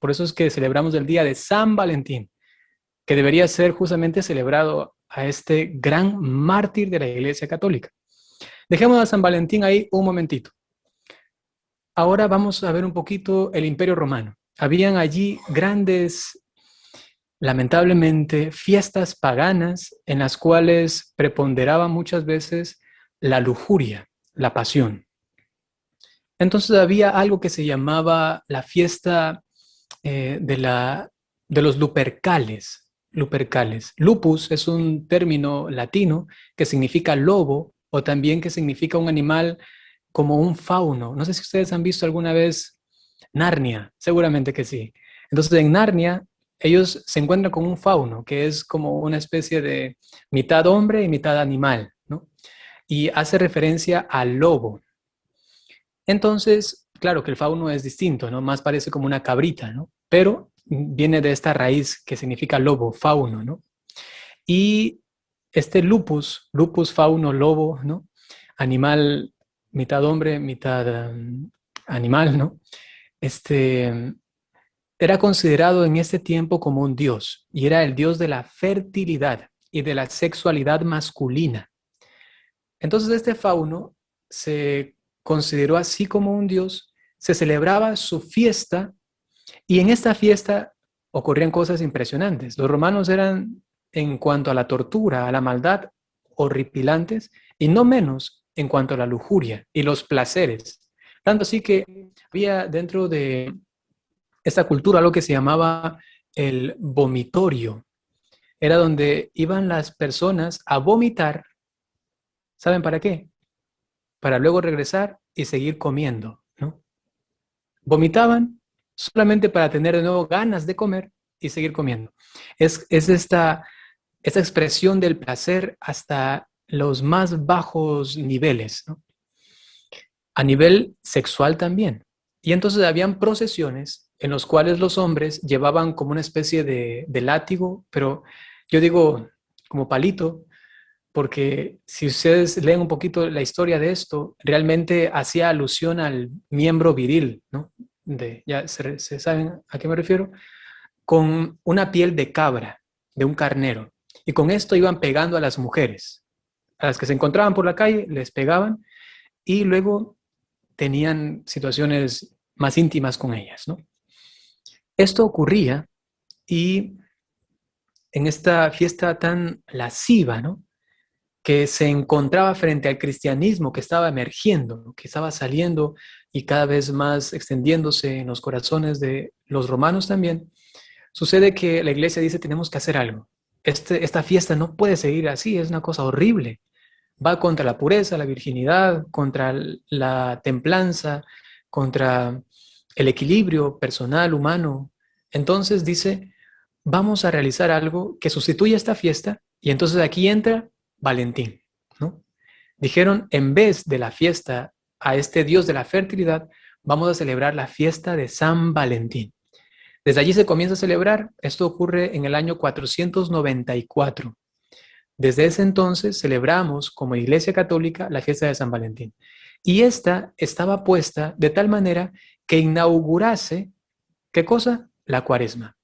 Por eso es que celebramos el día de San Valentín, que debería ser justamente celebrado a este gran mártir de la Iglesia Católica. Dejemos a San Valentín ahí un momentito. Ahora vamos a ver un poquito el Imperio Romano. Habían allí grandes, lamentablemente, fiestas paganas en las cuales preponderaba muchas veces la lujuria, la pasión. Entonces había algo que se llamaba la fiesta de los Lupercales. Lupercales. Lupus es un término latino que significa lobo o también que significa un animal como un fauno. No sé si ustedes han visto alguna vez Narnia, seguramente que sí. Entonces en Narnia ellos se encuentran con un fauno que es como una especie de mitad hombre y mitad animal, ¿no? Y hace referencia al lobo. Entonces, claro que el fauno es distinto, ¿no? Más parece como una cabrita, ¿no? Pero viene de esta raíz que significa lobo, fauno, ¿no? Y este lupus, fauno, lobo, ¿no? Animal, mitad hombre, mitad animal, ¿no? Era considerado en este tiempo como un dios y era el dios de la fertilidad y de la sexualidad masculina. Entonces este fauno se consideró así como un dios, se celebraba su fiesta y en esta fiesta ocurrían cosas impresionantes. Los romanos eran, en cuanto a la tortura, a la maldad, horripilantes y no menos en cuanto a la lujuria y los placeres. Tanto así que había dentro de esta cultura algo que se llamaba el vomitorio. Era donde iban las personas a vomitar. ¿Saben para qué? Para luego regresar y seguir comiendo, ¿no? Vomitaban solamente para tener de nuevo ganas de comer y seguir comiendo. Es esta expresión del placer hasta los más bajos niveles, ¿no? A nivel sexual también. Y entonces habían procesiones en los cuales los hombres llevaban como una especie de látigo, pero yo digo como palito, porque si ustedes leen un poquito la historia de esto, realmente hacía alusión al miembro viril, ¿no? Ya se saben a qué me refiero, con una piel de cabra, de un carnero, y con esto iban pegando a las mujeres, a las que se encontraban por la calle, les pegaban, y luego tenían situaciones más íntimas con ellas, ¿no? Esto ocurría, y en esta fiesta tan lasciva, ¿no?, que se encontraba frente al cristianismo que estaba emergiendo, que estaba saliendo y cada vez más extendiéndose en los corazones de los romanos también, sucede que la iglesia dice tenemos que hacer algo. Esta fiesta no puede seguir así, es una cosa horrible. Va contra la pureza, la virginidad, contra la templanza, contra el equilibrio personal, humano. Entonces dice, vamos a realizar algo que sustituya esta fiesta y entonces aquí entra Valentín, ¿no? Dijeron, en vez de la fiesta a este dios de la fertilidad, vamos a celebrar la fiesta de San Valentín. Desde allí se comienza a celebrar, esto ocurre en el año 494. Desde ese entonces celebramos como Iglesia Católica la fiesta de San Valentín. Y esta estaba puesta de tal manera que inaugurase, ¿qué cosa? La Cuaresma.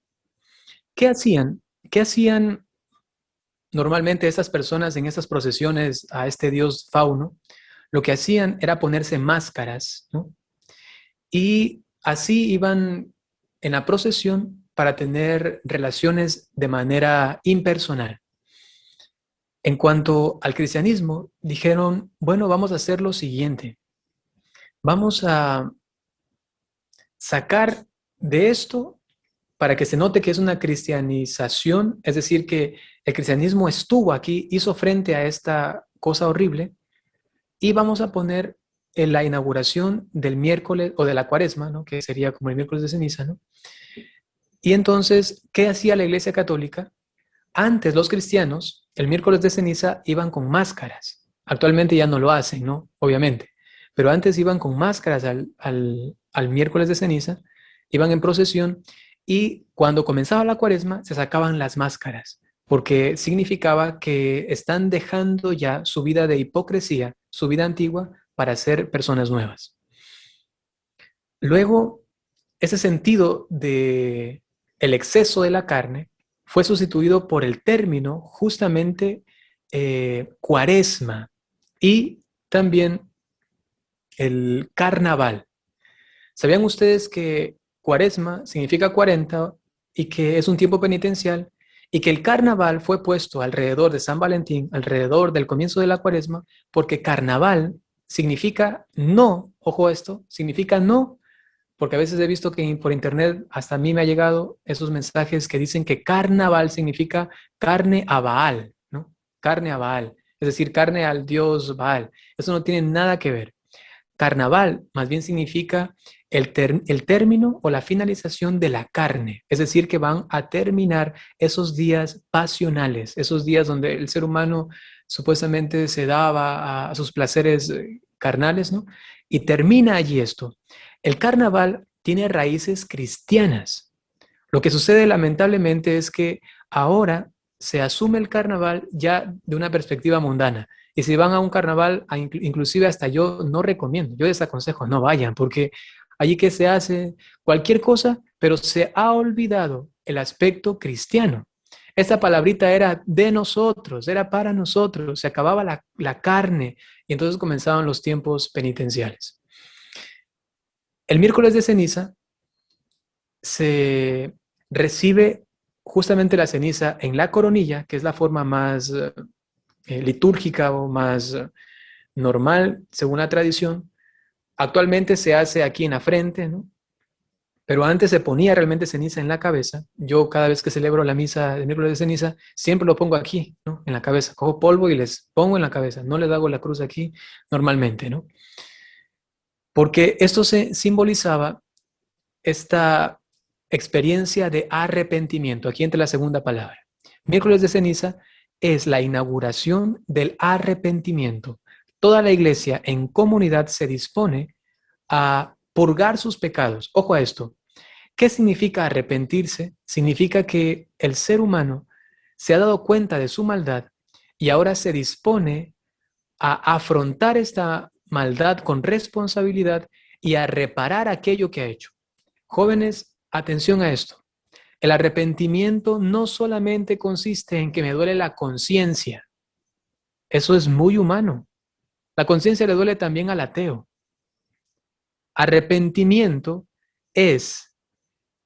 ¿Qué hacían? ¿Qué hacían normalmente estas personas en estas procesiones a este dios fauno? Lo que hacían era ponerse máscaras, ¿no? Y así iban en la procesión para tener relaciones de manera impersonal. En cuanto al cristianismo, dijeron, bueno, vamos a hacer lo siguiente. Vamos a sacar de esto para que se note que es una cristianización, es decir, que el cristianismo estuvo aquí, hizo frente a esta cosa horrible, y vamos a poner en la inauguración del miércoles o de la Cuaresma, ¿no?, que sería como el miércoles de ceniza, ¿no? Y entonces, ¿qué hacía la Iglesia Católica? Antes los cristianos, el miércoles de ceniza, iban con máscaras. Actualmente ya no lo hacen, ¿no? Obviamente. pero antes iban con máscaras al miércoles de ceniza, iban en procesión y cuando comenzaba la cuaresma se sacaban las máscaras, porque significaba que están dejando ya su vida de hipocresía, su vida antigua, para ser personas nuevas. Luego, ese sentido de el exceso de la carne fue sustituido por el término justamente cuaresma y también el carnaval. ¿Sabían ustedes que cuaresma significa 40 y que es un tiempo penitencial y que el carnaval fue puesto alrededor de San Valentín, alrededor del comienzo de la cuaresma, porque carnaval significa no, ojo esto, significa no, porque a veces he visto que por internet hasta a mí me ha llegado esos mensajes que dicen que carnaval significa carne a Baal, ¿no? Carne a Baal, es decir, carne al dios Baal. Eso no tiene nada que ver. Carnaval más bien significa el término o la finalización de la carne, es decir, que van a terminar esos días pasionales, esos días donde el ser humano supuestamente se daba a sus placeres carnales, ¿no? Y termina allí esto. El carnaval tiene raíces cristianas. Lo que sucede lamentablemente es que ahora se asume el carnaval ya de una perspectiva mundana. Y si van a un carnaval, inclusive hasta yo no recomiendo, yo les aconsejo, no vayan, porque allí que se hace cualquier cosa, pero se ha olvidado el aspecto cristiano. Esta palabrita era de nosotros, era para nosotros, se acababa la carne y entonces comenzaban los tiempos penitenciales. El miércoles de ceniza se recibe justamente la ceniza en la coronilla, que es la forma más litúrgica o más normal según la tradición. Actualmente se hace aquí en la frente, ¿no? Pero antes se ponía realmente ceniza en la cabeza. Yo cada vez que celebro la misa de miércoles de ceniza, siempre lo pongo aquí, ¿no? En la cabeza. Cojo polvo y les pongo en la cabeza. No les hago la cruz aquí normalmente, ¿no? Porque esto se simbolizaba esta experiencia de arrepentimiento. Aquí entra la segunda palabra. Miércoles de ceniza es la inauguración del arrepentimiento. Toda la iglesia en comunidad se dispone a purgar sus pecados. Ojo a esto. ¿Qué significa arrepentirse? Significa que el ser humano se ha dado cuenta de su maldad y ahora se dispone a afrontar esta maldad con responsabilidad y a reparar aquello que ha hecho. Jóvenes, atención a esto. El arrepentimiento no solamente consiste en que me duele la conciencia. Eso es muy humano. La conciencia le duele también al ateo. Arrepentimiento es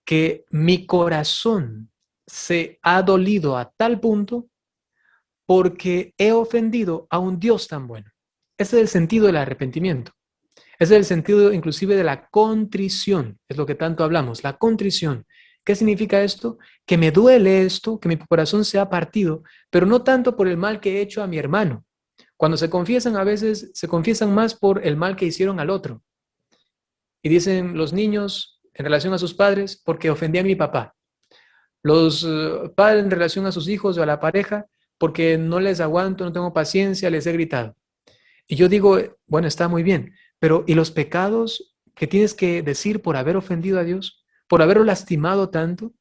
que mi corazón se ha dolido a tal punto porque he ofendido a un Dios tan bueno. Ese es el sentido del arrepentimiento. Ese es el sentido inclusive de la contrición, es lo que tanto hablamos, la contrición. ¿Qué significa esto? Que me duele esto, que mi corazón se ha partido, pero no tanto por el mal que he hecho a mi hermano. Cuando se confiesan, a veces se confiesan más por el mal que hicieron al otro. Y dicen los niños en relación a sus padres, porque ofendí a mi papá. Los padres en relación a sus hijos o a la pareja, porque no les aguanto, no tengo paciencia, les he gritado. Y yo digo, bueno, está muy bien, pero ¿y los pecados que tienes que decir por haber ofendido a Dios? ¿Por haberlo lastimado tanto?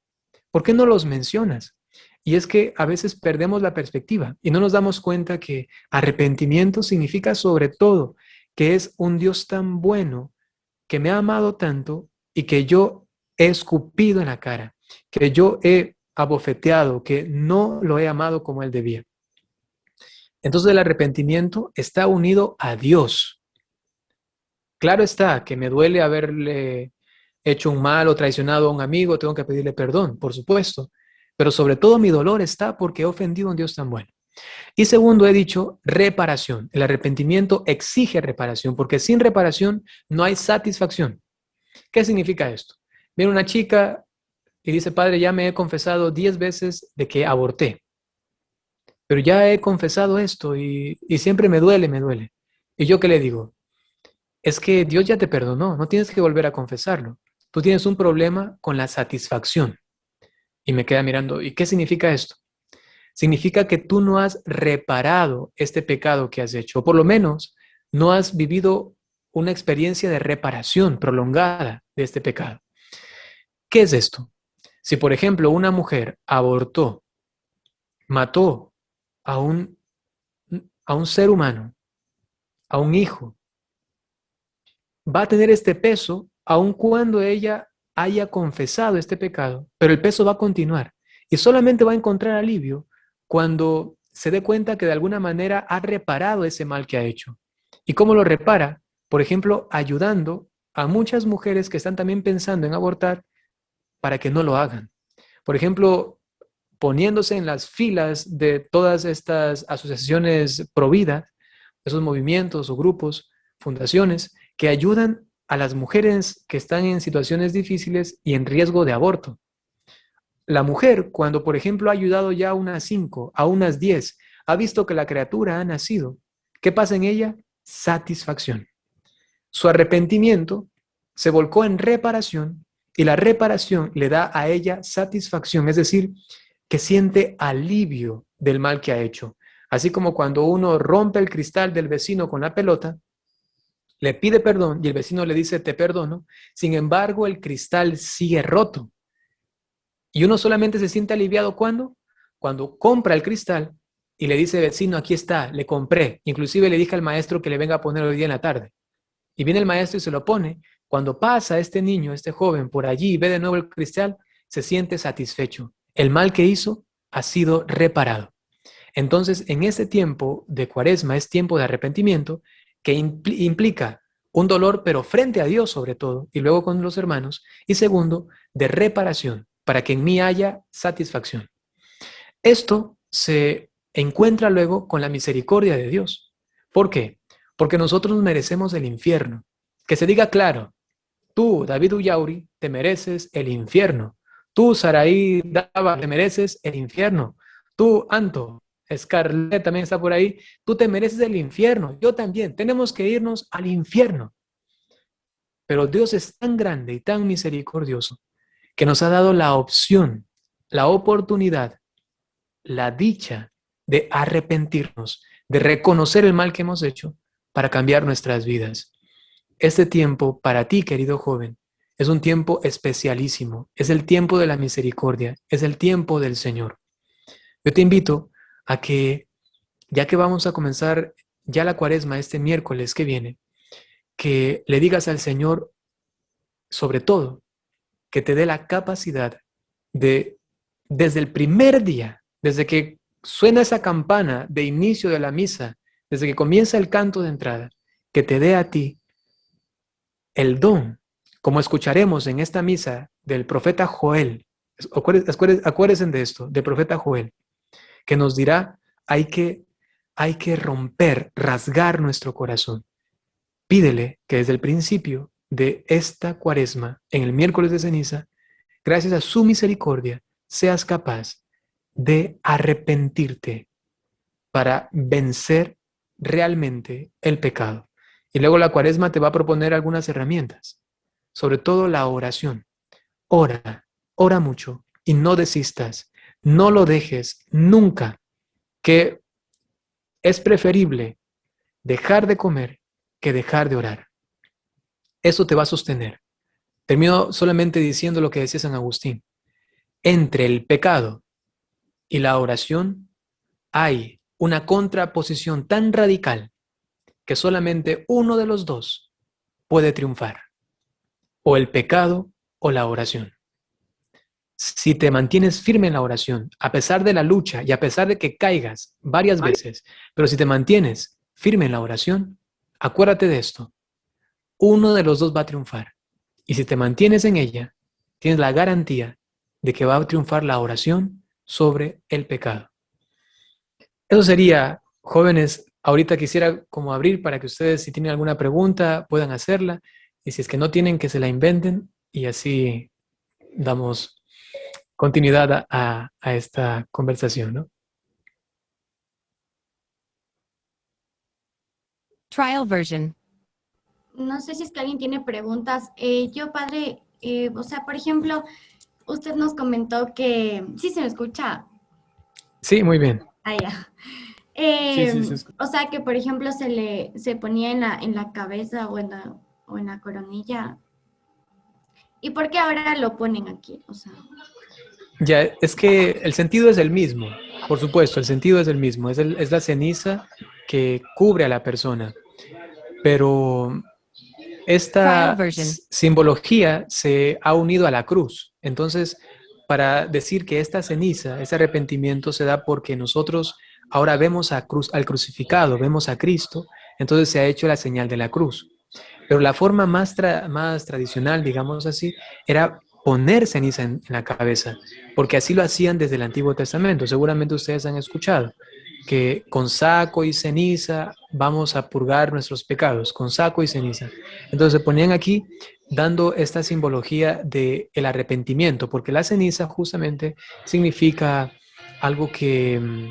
¿Por qué no los mencionas? Y es que a veces perdemos la perspectiva y no nos damos cuenta que arrepentimiento significa sobre todo que es un Dios tan bueno que me ha amado tanto y que yo he escupido en la cara, que yo he abofeteado, que no lo he amado como él debía. Entonces el arrepentimiento está unido a Dios. Claro está que me duele haberle hecho un mal o traicionado a un amigo, tengo que pedirle perdón, por supuesto, pero sobre todo mi dolor está porque he ofendido a un Dios tan bueno. Y segundo, he dicho reparación. El arrepentimiento exige reparación, porque sin reparación no hay satisfacción. ¿Qué significa esto? Viene una chica y dice, padre, ya me he confesado 10 veces de que aborté, pero ya he confesado esto y siempre me duele, me duele. ¿Y yo qué le digo? Es que Dios ya te perdonó, no tienes que volver a confesarlo. Tú tienes un problema con la satisfacción. Y me queda mirando, ¿y qué significa esto? Significa que tú no has reparado este pecado que has hecho, o por lo menos no has vivido una experiencia de reparación prolongada de este pecado. ¿Qué es esto? Si, por ejemplo, una mujer abortó, mató a un ser humano, a un hijo, va a tener este peso aun cuando ella haya confesado este pecado, pero el peso va a continuar y solamente va a encontrar alivio cuando se dé cuenta que de alguna manera ha reparado ese mal que ha hecho. ¿Y cómo lo repara? Por ejemplo, ayudando a muchas mujeres que están también pensando en abortar para que no lo hagan. Por ejemplo, poniéndose en las filas de todas estas asociaciones pro vida, esos movimientos o grupos, fundaciones, que ayudan a las mujeres que están en situaciones difíciles y en riesgo de aborto. La mujer, cuando por ejemplo ha ayudado ya a unas 5, a unas 10, ha visto que la criatura ha nacido. ¿Qué pasa en ella? Satisfacción. Su arrepentimiento se volcó en reparación y la reparación le da a ella satisfacción, es decir, que siente alivio del mal que ha hecho. Así como cuando uno rompe el cristal del vecino con la pelota, le pide perdón y el vecino le dice te perdono, sin embargo el cristal sigue roto. Y uno solamente se siente aliviado cuando compra el cristal y le dice vecino, aquí está, le compré. Inclusive le dije al maestro que le venga a poner hoy día en la tarde. Y viene el maestro y se lo pone. Cuando pasa este niño, este joven por allí y ve de nuevo el cristal, se siente satisfecho. El mal que hizo ha sido reparado. Entonces, en este tiempo de Cuaresma es tiempo de arrepentimiento que implica un dolor, pero frente a Dios sobre todo, y luego con los hermanos. Y segundo, de reparación, para que en mí haya satisfacción. Esto se encuentra luego con la misericordia de Dios. ¿Por qué? Porque nosotros merecemos el infierno. Que se diga claro, tú, David Ullauri, te mereces el infierno. Tú, Saraí Dava, te mereces el infierno. Tú, Anto, Scarlett también está por ahí, tú te mereces el infierno. Yo también. Tenemos que irnos al infierno. Pero Dios es tan grande y tan misericordioso que nos ha dado la opción, la oportunidad, la dicha de arrepentirnos, de reconocer el mal que hemos hecho para cambiar nuestras vidas. Este tiempo para ti, querido joven, es un tiempo especialísimo, es el tiempo de la misericordia, es el tiempo del Señor. Yo te invito a que, ya que vamos a comenzar ya la Cuaresma este miércoles que viene, que le digas al Señor, sobre todo, que te dé la capacidad de, desde el primer día, desde que suena esa campana de inicio de la misa, desde que comienza el canto de entrada, que te dé a ti el don, como escucharemos en esta misa del profeta Joel. Acuérdense de esto, del profeta Joel, que nos dirá, hay que romper, rasgar nuestro corazón. Pídele que desde el principio de esta Cuaresma, en el miércoles de ceniza, gracias a su misericordia, seas capaz de arrepentirte para vencer realmente el pecado. Y luego la Cuaresma te va a proponer algunas herramientas, sobre todo la oración. Ora, ora mucho y no desistas, no lo dejes nunca, que es preferible dejar de comer que dejar de orar. Eso te va a sostener. Termino solamente diciendo lo que decía San Agustín. Entre el pecado y la oración hay una contraposición tan radical que solamente uno de los dos puede triunfar, o el pecado o la oración. Si te mantienes firme en la oración, a pesar de la lucha y a pesar de que caigas varias veces, pero si te mantienes firme en la oración, acuérdate de esto, uno de los dos va a triunfar. Y si te mantienes en ella, tienes la garantía de que va a triunfar la oración sobre el pecado. Eso sería, jóvenes, ahorita quisiera como abrir para que ustedes, si tienen alguna pregunta, puedan hacerla. Y si es que no tienen, que se la inventen y así damos continuidad a esta conversación, ¿no? Trial version. No sé si es que alguien tiene preguntas. Yo, padre, o sea, por ejemplo, usted nos comentó que... Sí, se me escucha. Sí, muy bien. Ah, ya. Sí, sí, sí. O sea que, por ejemplo, se ponía en la cabeza o en la coronilla. ¿Y por qué ahora lo ponen aquí? O sea, Ya, es que el sentido es el mismo, por supuesto, el sentido es el mismo, es la ceniza que cubre a la persona, pero esta simbología se ha unido a la cruz. Entonces, para decir que esta ceniza, ese arrepentimiento se da porque nosotros ahora vemos al crucificado, vemos a Cristo, entonces se ha hecho la señal de la cruz. Pero la forma más tradicional, digamos así, era poner ceniza en la cabeza, porque así lo hacían desde el Antiguo Testamento. Seguramente ustedes han escuchado que con saco y ceniza vamos a purgar nuestros pecados, con saco y ceniza. Entonces se ponían aquí dando esta simbología de el arrepentimiento, porque la ceniza justamente significa algo que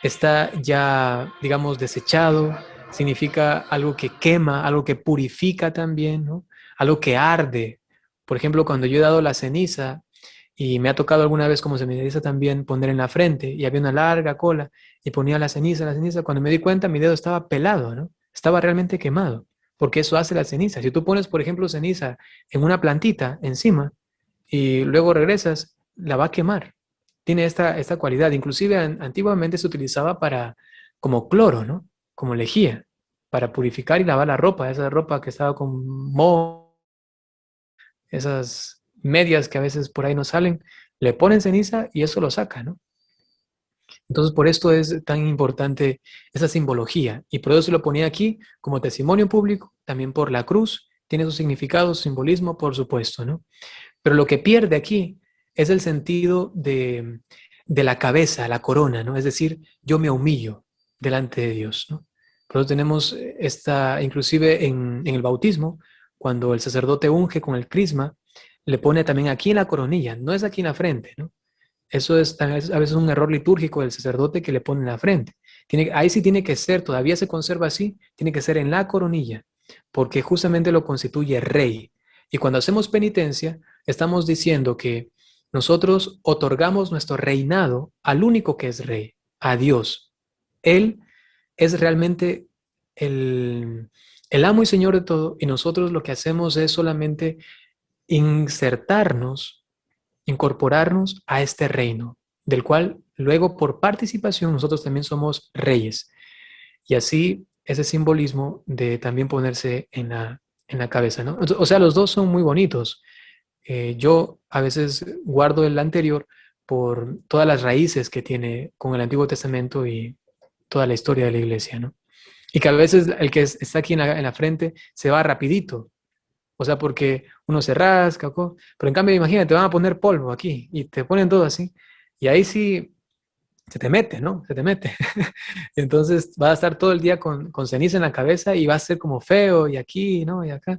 está ya, digamos, desechado, significa algo que quema, algo que purifica también, ¿no? Algo que arde. Por ejemplo, cuando yo he dado la ceniza y me ha tocado alguna vez, como se me dice también, poner en la frente y había una larga cola y ponía la ceniza, cuando me di cuenta mi dedo estaba pelado, ¿no? Estaba realmente quemado, porque eso hace la ceniza. Si tú pones, por ejemplo, ceniza en una plantita encima y luego regresas, la va a quemar. Tiene esta cualidad. Inclusive antiguamente se utilizaba para, como cloro, ¿no? Como lejía, para purificar y lavar la ropa, esa ropa que estaba con moho, esas medias que a veces por ahí no salen, le ponen ceniza y eso lo saca, ¿no? Entonces, por esto es tan importante esa simbología. Y por eso se lo ponía aquí como testimonio público, también por la cruz, tiene su significado, su simbolismo, por supuesto, ¿no? Pero lo que pierde aquí es el sentido de la cabeza, la corona, ¿no? Es decir, yo me humillo delante de Dios, ¿no? Por eso tenemos esta, inclusive en el bautismo, cuando el sacerdote unge con el crisma, le pone también aquí en la coronilla, no es aquí en la frente, ¿no? Eso es a veces un error litúrgico del sacerdote que le pone en la frente. Ahí sí tiene que ser, todavía se conserva así, tiene que ser en la coronilla, porque justamente lo constituye rey. Y cuando hacemos penitencia, estamos diciendo que nosotros otorgamos nuestro reinado al único que es rey, a Dios. Él es realmente el amo y señor de todo, y nosotros lo que hacemos es solamente insertarnos, incorporarnos a este reino, del cual luego por participación nosotros también somos reyes. Y así ese simbolismo de también ponerse en la cabeza, ¿no? O sea, los dos son muy bonitos. Yo a veces guardo el anterior por todas las raíces que tiene con el Antiguo Testamento y toda la historia de la iglesia, ¿no? Y que a veces el que está aquí en la frente se va rapidito, o sea, porque uno se rasca, pero en cambio, imagínate, te van a poner polvo aquí y te ponen todo así. Y ahí sí se te mete, ¿no? Se te mete. Entonces vas a estar todo el día con ceniza en la cabeza y va a ser como feo y aquí, ¿no? Y acá.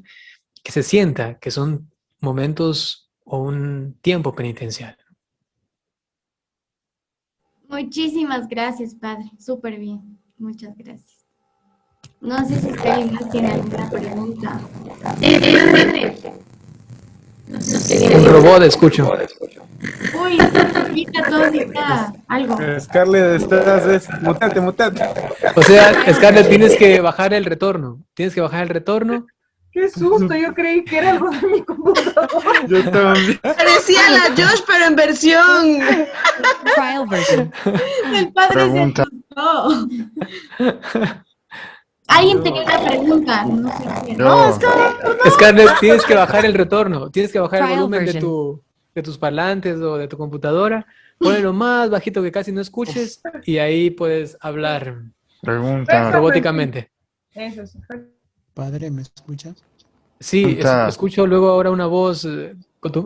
Que se sienta que son momentos o un tiempo penitencial. muchísimas gracias, padre. Súper bien. Muchas gracias. No sé si es que alguien más tiene alguna pregunta. Padre, no sé si Un robot, escucho. uy, ahorita todo está algo. Scarlett, mutate, mutate. O sea, Scarlett, tienes que bajar el retorno. Tienes que bajar el retorno. Qué susto, yo creí que era algo de mi computador. Yo también. Parecía la Josh, pero en versión. Trial version. El padre Pregunta. se asustó. Alguien tenía una pregunta, no sé quién. Yo. Scarlett, tienes que bajar el retorno. Tienes que bajar el Trial volumen version. de tus parlantes o de tu computadora. Ponle lo más bajito que casi no escuches y ahí puedes hablar Pregunta. robóticamente. Eso sí. Padre, ¿me escuchas? Sí, Pregunta. escucho luego ahora una voz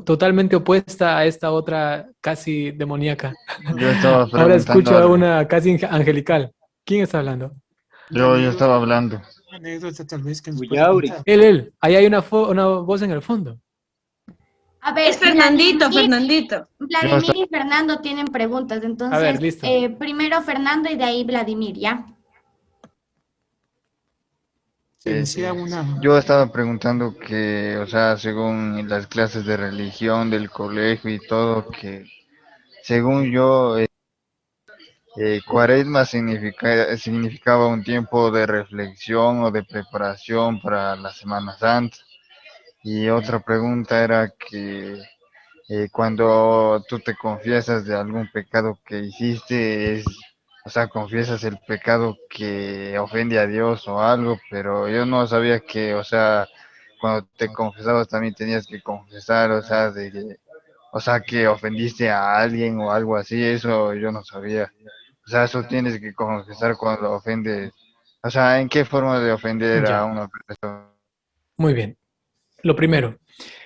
totalmente opuesta a esta otra casi demoníaca. Yo estaba Ahora escucho preguntando a algo. una casi angelical. ¿Quién está hablando? Yo estaba hablando. Una anécdota tal vez que nos pueda Buyauri. contar. Él. Ahí hay una voz en el fondo. A ver, Es Fernandito, Vladimir, Fernandito. Vladimir y Fernando tienen preguntas, entonces, A ver, listo. Primero Fernando y de ahí Vladimir, ¿ya? Se decía una... Yo estaba preguntando que, o sea, según las clases de religión del colegio y todo, que según yo, Cuaresma significaba un tiempo de reflexión o de preparación para la Semana Santa. Y otra pregunta era que cuando tú te confiesas de algún pecado que hiciste, o sea, confiesas el pecado que ofende a Dios o algo, pero yo no sabía que, o sea, cuando te confesabas también tenías que confesar, o sea, o sea, que ofendiste a alguien o algo así, eso yo no sabía. O sea, eso tienes que confesar cuando ofendes. O sea, ¿en qué forma de ofender a Ya, una persona? muy bien. Lo primero,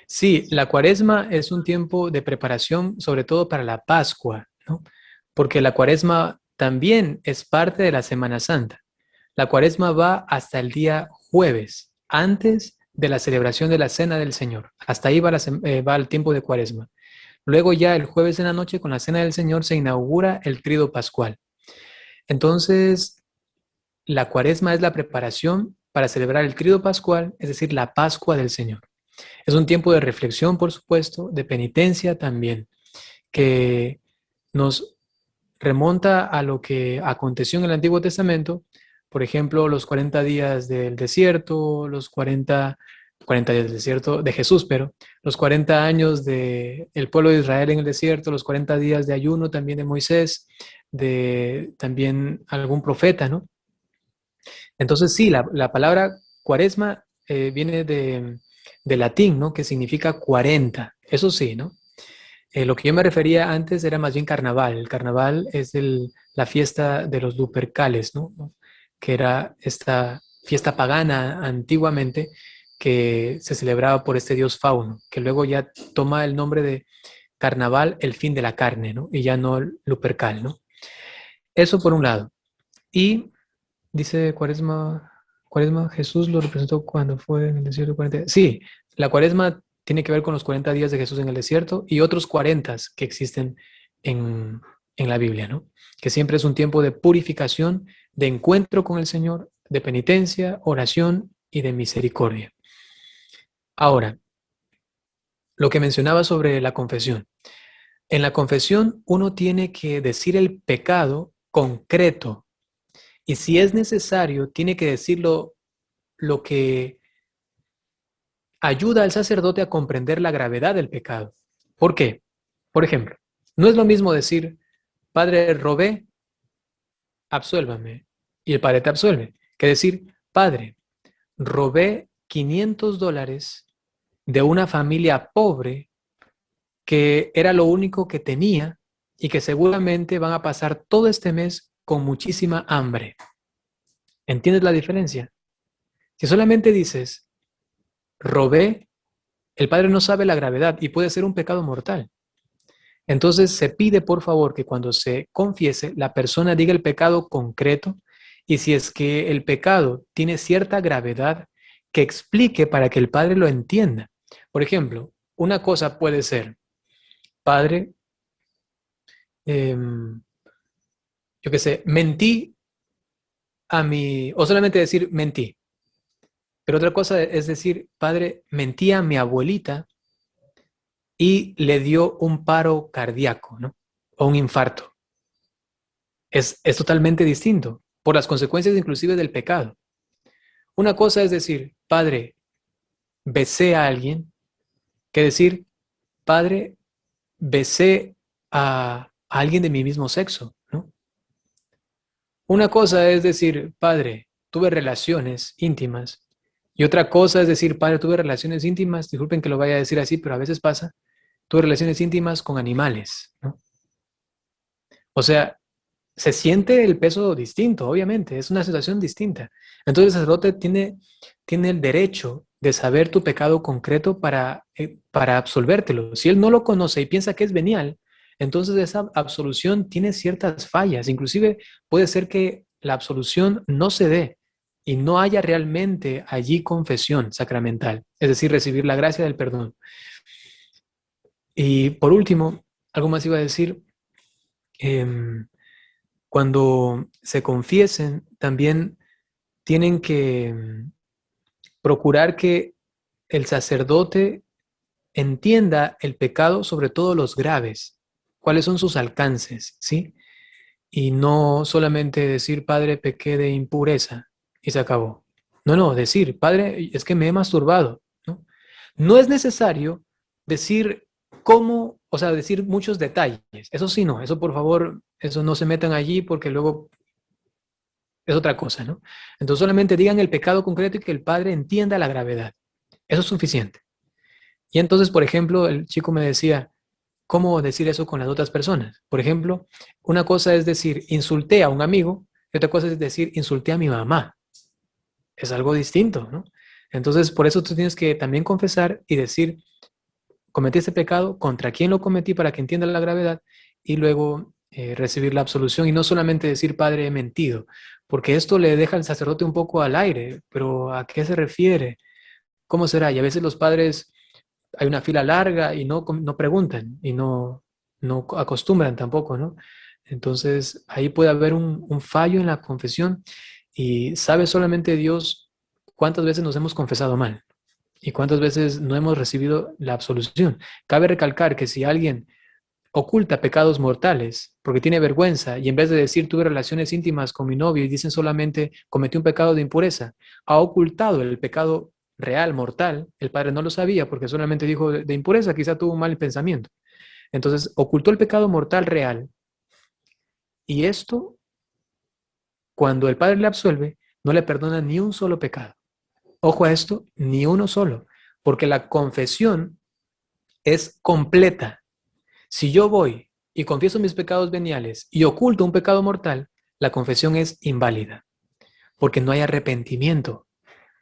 sí, la cuaresma es un tiempo de preparación, sobre todo para la Pascua, ¿no? Porque la cuaresma también es parte de la Semana Santa. La cuaresma va hasta el día jueves, antes de la celebración de la Cena del Señor. Hasta ahí va el tiempo de cuaresma. Luego ya el jueves en la noche, con la Cena del Señor, se inaugura el Tríodo Pascual. Entonces, la cuaresma es la preparación para celebrar el Tríodo Pascual, es decir, la Pascua del Señor. Es un tiempo de reflexión, por supuesto, de penitencia también, que nos remonta a lo que aconteció en el Antiguo Testamento, por ejemplo, los 40 días del desierto, los 40 días del desierto de Jesús, pero los 40 años del pueblo de Israel en el desierto, los 40 días de ayuno también de Moisés, de también algún profeta, ¿no? Entonces sí, la palabra cuaresma viene de latín, ¿no? Que significa 40, eso sí, ¿no? Lo que yo me refería antes era más bien carnaval. El carnaval es la fiesta de los Lupercales, ¿no? Que era esta fiesta pagana antiguamente que se celebraba por este dios Fauno, que luego ya toma el nombre de carnaval, el fin de la carne, ¿no? Y ya no Lupercal, ¿no? Eso por un lado. Y dice Cuaresma, Jesús lo representó cuando fue en el desierto 40. Sí, la Cuaresma tiene que ver con los 40 días de Jesús en el desierto y otros 40 que existen en, en la Biblia, ¿no? Que siempre es un tiempo de purificación, de encuentro con el Señor, de penitencia, oración y de misericordia. Ahora, lo que mencionaba sobre la confesión. En la confesión uno tiene que decir el pecado concreto y si es necesario, tiene que decirlo lo que ayuda al sacerdote a comprender la gravedad del pecado. ¿Por qué? Por ejemplo, no es lo mismo decir, Padre, robé, absuélvame, y el Padre te absuelve, que decir, Padre, robé $500 de una familia pobre que era lo único que tenía y que seguramente van a pasar todo este mes con muchísima hambre. ¿Entiendes la diferencia? Si solamente dices, robé, el padre no sabe la gravedad y puede ser un pecado mortal. Entonces se pide por favor que cuando se confiese la persona diga el pecado concreto y si es que el pecado tiene cierta gravedad, que explique para que el padre lo entienda. Por ejemplo, una cosa puede ser, padre, yo qué sé, mentí o solamente decir mentí. Pero otra cosa es decir, padre, mentí a mi abuelita y le dio un paro cardíaco, ¿no? O un infarto. Es totalmente distinto, por las consecuencias inclusive del pecado. Una cosa es decir, padre, besé a alguien, que decir, padre, besé a alguien de mi mismo sexo, ¿no? Una cosa es decir, padre, tuve relaciones íntimas. Y otra cosa es decir, padre, tuve relaciones íntimas, disculpen que lo vaya a decir así, pero a veces pasa, tuve relaciones íntimas con animales, ¿no? O sea, se siente el peso distinto, obviamente, es una situación distinta. Entonces el sacerdote tiene el derecho de saber tu pecado concreto para absolvértelo. Si él no lo conoce y piensa que es venial, entonces esa absolución tiene ciertas fallas. Inclusive puede ser que la absolución no se dé y no haya realmente allí confesión sacramental, es decir, recibir la gracia del perdón. Y por último, algo más iba a decir, cuando se confiesen, también tienen que procurar que el sacerdote entienda el pecado, sobre todo los graves, cuáles son sus alcances, ¿sí? y no solamente decir, Padre, pequé de impureza y se acabó. No, decir, Padre, es que me he masturbado, ¿no? No es necesario decir cómo, o sea, decir muchos detalles. Eso sí, no, eso por favor, eso no se metan allí porque luego es otra cosa, ¿no? Entonces solamente digan el pecado concreto y que el Padre entienda la gravedad. Eso es suficiente. Y entonces, por ejemplo, el chico me decía, ¿cómo decir eso con las otras personas? Por ejemplo, una cosa es decir, insulté a un amigo, y otra cosa es decir, insulté a mi mamá. Es algo distinto, ¿no? Entonces, por eso tú tienes que también confesar y decir, cometí este pecado, contra quién lo cometí para que entienda la gravedad y luego recibir la absolución y no solamente decir, Padre, he mentido, porque esto le deja al sacerdote un poco al aire, pero ¿a qué se refiere? ¿Cómo será? Y a veces los padres, hay una fila larga y no preguntan y no acostumbran tampoco, ¿no? Entonces ahí puede haber un fallo en la confesión y sabe solamente Dios cuántas veces nos hemos confesado mal y cuántas veces no hemos recibido la absolución. Cabe recalcar que si alguien oculta pecados mortales porque tiene vergüenza y en vez de decir tuve relaciones íntimas con mi novio y dicen solamente cometí un pecado de impureza, ha ocultado el pecado real, mortal, el padre no lo sabía porque solamente dijo de impureza, quizá tuvo un mal pensamiento. Entonces ocultó el pecado mortal real y esto, cuando el padre le absuelve, no le perdona ni un solo pecado. Ojo a esto, ni uno solo, porque la confesión es completa. Si yo voy y confieso mis pecados veniales y oculto un pecado mortal, la confesión es inválida, porque no hay arrepentimiento,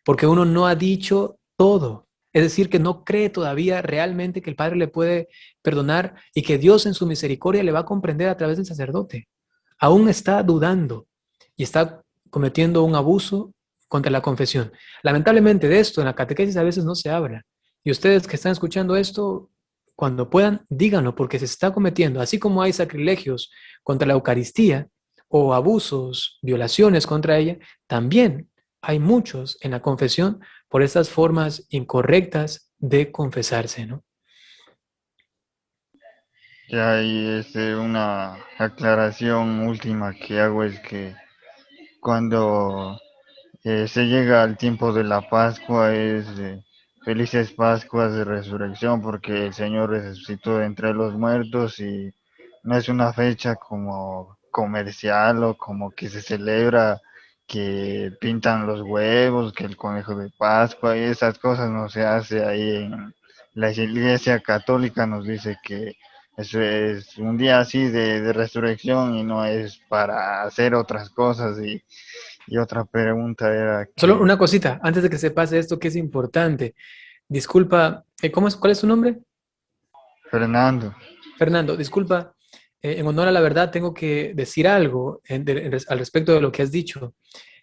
porque uno no ha dicho todo. Es decir, que no cree todavía realmente que el Padre le puede perdonar y que Dios en su misericordia le va a comprender a través del sacerdote. Aún está dudando y está cometiendo un abuso contra la confesión. Lamentablemente de esto en la catequesis a veces no se habla. Y ustedes que están escuchando esto, cuando puedan, díganlo, porque se está cometiendo, así como hay sacrilegios contra la Eucaristía o abusos, violaciones contra ella, también hay muchos en la confesión por estas formas incorrectas de confesarse, ¿no? Y hay una aclaración última que hago es que cuando se llega al tiempo de la Pascua es felices Pascuas de Resurrección porque el Señor resucitó de entre los muertos y no es una fecha como comercial o como que se celebra que pintan los huevos, que el conejo de Pascua y esas cosas no se hace ahí en la Iglesia Católica nos dice que eso es un día así de resurrección y no es para hacer otras cosas y otra pregunta era Solo que una cosita, antes de que se pase esto que es importante. Disculpa, ¿cuál es tu nombre? Fernando, Fernando, disculpa, en honor a la verdad tengo que decir algo al respecto de lo que has dicho,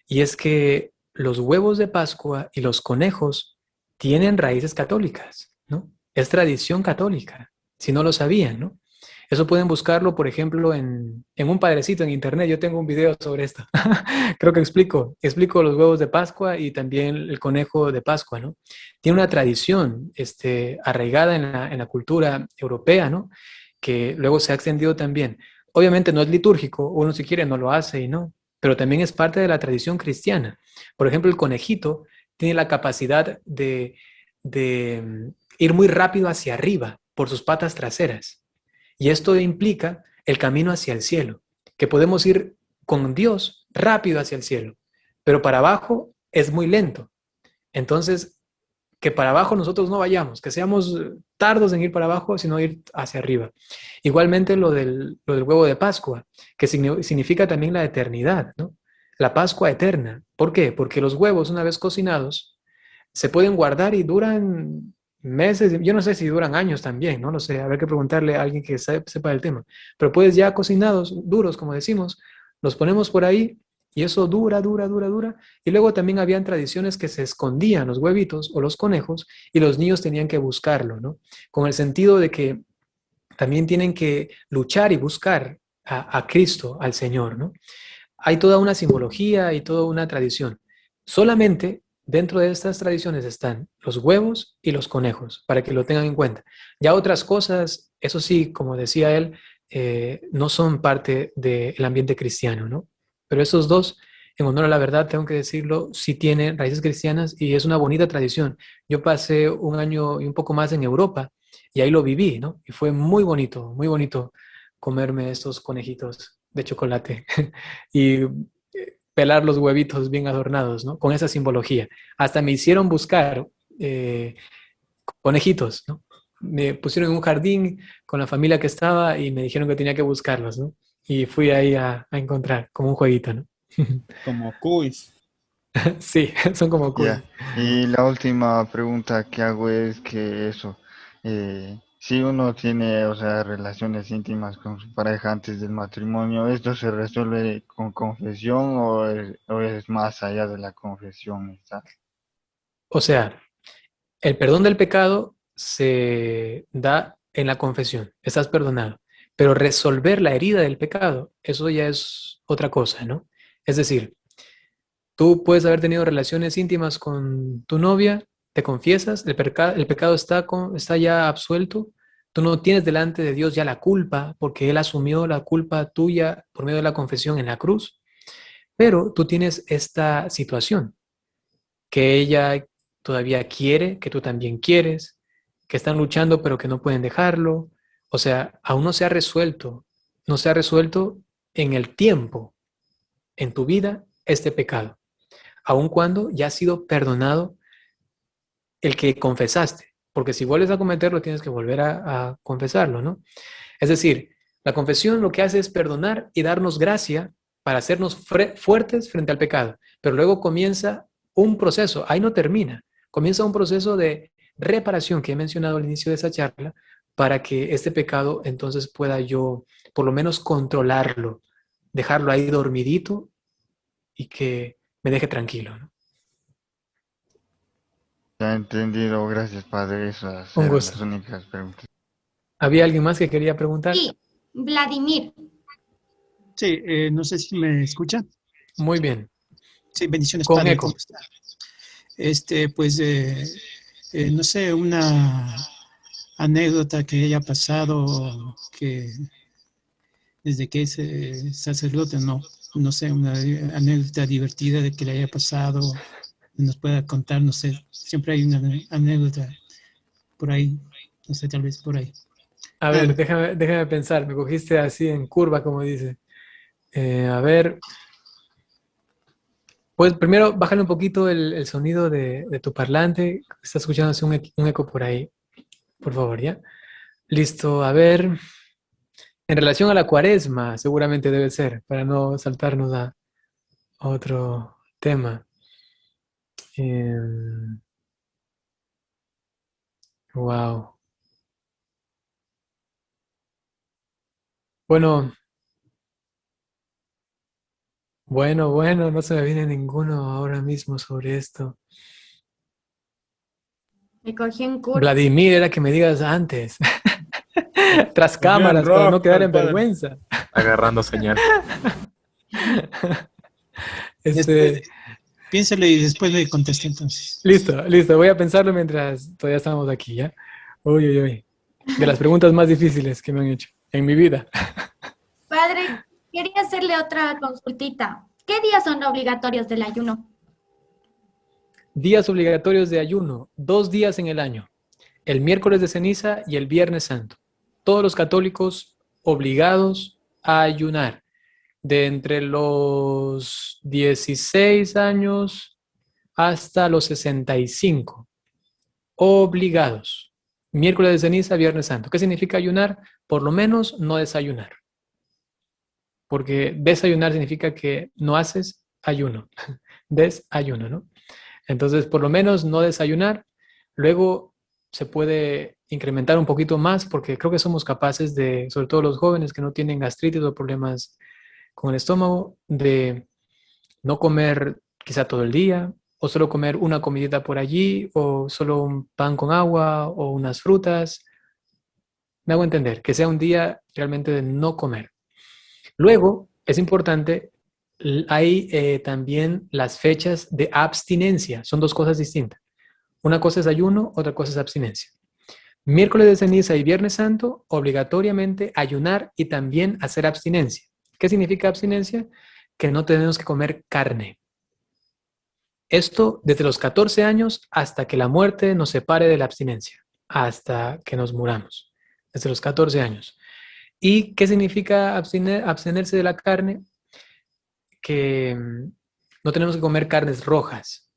y es que los huevos de Pascua y los conejos tienen raíces católicas, ¿no? Es tradición católica, si no lo sabían, ¿no? Eso pueden buscarlo, por ejemplo, en un padrecito en internet. Yo tengo un video sobre esto. Creo que explico los huevos de Pascua y también el conejo de Pascua, ¿no? Tiene una tradición arraigada en la cultura europea, ¿no? Que luego se ha extendido también. Obviamente no es litúrgico, uno si quiere no lo hace y no, pero también es parte de la tradición cristiana. Por ejemplo, el conejito tiene la capacidad de ir muy rápido hacia arriba por sus patas traseras. Y esto implica el camino hacia el cielo, que podemos ir con Dios rápido hacia el cielo, pero para abajo es muy lento. Entonces, que para abajo nosotros no vayamos, que seamos tardos en ir para abajo, sino ir hacia arriba. Igualmente lo del huevo de Pascua, que significa también la eternidad, ¿no? La Pascua eterna. ¿Por qué? Porque los huevos, una vez cocinados, se pueden guardar y duran meses, yo no sé si duran años también, no lo sé, habrá que preguntarle a alguien que sepa del tema, pero pues ya cocinados, duros, como decimos, los ponemos por ahí y eso dura, y luego también habían tradiciones que se escondían los huevitos o los conejos y los niños tenían que buscarlo, ¿no? Con el sentido de que también tienen que luchar y buscar a Cristo, al Señor, ¿no? Hay toda una simbología y toda una tradición. Solamente dentro de estas tradiciones están los huevos y los conejos, para que lo tengan en cuenta. Ya otras cosas, eso sí, como decía él, no son parte del ambiente cristiano, ¿no? Pero esos dos, en honor a la verdad, tengo que decirlo, sí tienen raíces cristianas y es una bonita tradición. Yo pasé un año y un poco más en Europa y ahí lo viví, ¿no? Y fue muy bonito comerme estos conejitos de chocolate y pelar los huevitos bien adornados, ¿no? Con esa simbología. Hasta me hicieron buscar eh, conejitos, ¿no? Me pusieron en un jardín con la familia que estaba y me dijeron que tenía que buscarlos, ¿no? Y fui ahí a encontrar, como un jueguito, ¿no? Como quiz. Sí, son como cool. Ya. Y la última pregunta que hago es que eso, si uno tiene, o sea, relaciones íntimas con su pareja antes del matrimonio, ¿esto se resuelve con confesión o es más allá de la confesión? ¿Está? O sea, el perdón del pecado se da en la confesión, estás perdonado, pero resolver la herida del pecado, eso ya es otra cosa, ¿no? Es decir, tú puedes haber tenido relaciones íntimas con tu novia, te confiesas, el pecado está ya absuelto, tú no tienes delante de Dios ya la culpa, porque Él asumió la culpa tuya por medio de la confesión en la cruz, pero tú tienes esta situación, que ella todavía quiere, que tú también quieres, que están luchando pero que no pueden dejarlo, o sea, aún no se ha resuelto, no se ha resuelto en el tiempo, en tu vida, este pecado aun cuando ya ha sido perdonado el que confesaste, porque si vuelves a cometerlo tienes que volver a confesarlo, ¿no? Es decir, la confesión lo que hace es perdonar y darnos gracia para hacernos fuertes frente al pecado, pero luego comienza un proceso, ahí no termina, comienza un proceso de reparación que he mencionado al inicio de esa charla para que este pecado entonces pueda yo por lo menos controlarlo, dejarlo ahí dormidito y que me deje tranquilo, ¿no? Ya entendido, gracias Padre, esas Un eran gusto. las únicas preguntas. ¿Había alguien más que quería preguntar? Sí, Vladimir. Sí, no sé si me escucha. Muy bien. Sí, bendiciones, Con Padre, eco. ¿cómo está? Pues, no sé, una anécdota que haya pasado que desde que es sacerdote, no sé, una anécdota divertida de que le haya pasado, nos pueda contar, no sé, siempre hay una anécdota por ahí, no sé, tal vez por ahí. A ver, déjame pensar. Me cogiste así en curva, como dice. A ver. Pues primero, bájale un poquito el sonido de tu parlante. Está escuchándose un eco por ahí. Por favor, ¿ya? Listo. A ver. En relación a la cuaresma, seguramente debe ser, para no saltarnos a otro tema. Wow. Bueno, no se me viene ninguno ahora mismo sobre esto. Me cogí en curva. Vladimir, era que me digas antes. Tras Bien, cámaras, para no quedar rápido, en padre. vergüenza. Agarrando señal. Piénselo y después le contesté entonces. Listo. Voy a pensarlo mientras todavía estamos aquí, ¿ya? Uy. De las preguntas más difíciles que me han hecho en mi vida. Padre, quería hacerle otra consultita. ¿Qué días son obligatorios del ayuno? Días obligatorios de ayuno, 2 días en el año. El miércoles de ceniza y el viernes santo. Todos los católicos obligados a ayunar. De entre los 16 años hasta los 65. Obligados. Miércoles de ceniza, viernes santo. ¿Qué significa ayunar? Por lo menos no desayunar. Porque desayunar significa que no haces ayuno. Desayuno, ¿no? Entonces, por lo menos no desayunar. Luego se puede incrementar un poquito más porque creo que somos capaces de, sobre todo los jóvenes que no tienen gastritis o problemas con el estómago, de no comer quizá todo el día o solo comer una comidita por allí o solo un pan con agua o unas frutas. Me hago entender, que sea un día realmente de no comer. Luego, es importante, hay también las fechas de abstinencia. Son 2 cosas distintas. Una cosa es ayuno, otra cosa es abstinencia. Miércoles de ceniza y Viernes Santo, obligatoriamente ayunar y también hacer abstinencia. ¿Qué significa abstinencia? Que no tenemos que comer carne. Esto desde los 14 años hasta que la muerte nos separe de la abstinencia, hasta que nos muramos, desde los 14 años. ¿Y qué significa abstenerse de la carne? Que no tenemos que comer carnes rojas.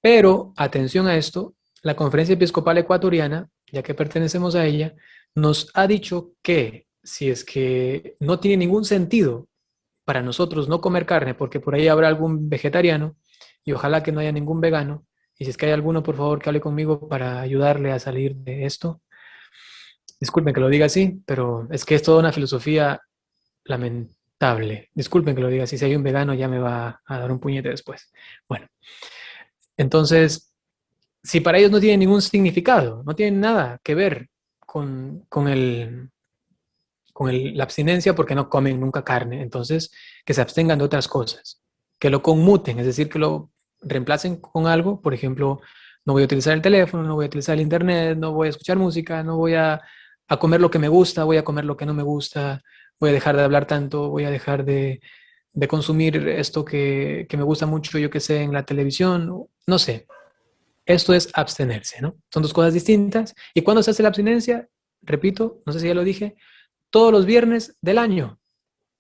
Pero, atención a esto, la Conferencia Episcopal Ecuatoriana, ya que pertenecemos a ella, nos ha dicho que si es que no tiene ningún sentido para nosotros no comer carne, porque por ahí habrá algún vegetariano, y ojalá que no haya ningún vegano, y si es que hay alguno, por favor, que hable conmigo para ayudarle a salir de esto. Disculpen que lo diga así, pero es que es toda una filosofía lamentable. Disculpen que lo diga así, si hay un vegano ya me va a dar un puñete después. Bueno, entonces, si para ellos no tiene ningún significado, no tiene nada que ver con la abstinencia porque no comen nunca carne, entonces que se abstengan de otras cosas, que lo conmuten, es decir, que lo reemplacen con algo, por ejemplo, no voy a utilizar el teléfono, no voy a utilizar el internet, no voy a escuchar música, no voy a comer lo que me gusta, voy a comer lo que no me gusta, voy a dejar de hablar tanto, voy a dejar de consumir esto que me gusta mucho, yo que sé, en la televisión, no sé. Esto es abstenerse, ¿no? Son dos cosas distintas. ¿Y cuándo se hace la abstinencia? Repito, no sé si ya lo dije, todos los viernes del año,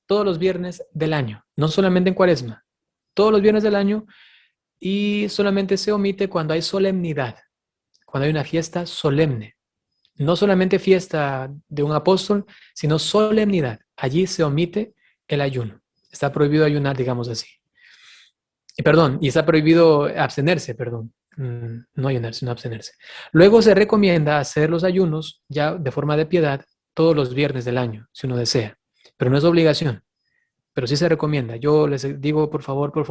todos los viernes del año, no solamente en Cuaresma, todos los viernes del año, y solamente se omite cuando hay solemnidad, cuando hay una fiesta solemne. No solamente fiesta de un apóstol, sino solemnidad. Allí se omite el ayuno. Está prohibido ayunar, digamos así. Y está prohibido abstenerse, perdón. No ayunarse, sino abstenerse. Luego se recomienda hacer los ayunos ya de forma de piedad todos los viernes del año, si uno desea. Pero no es obligación, pero sí se recomienda. Yo les digo, por favor, que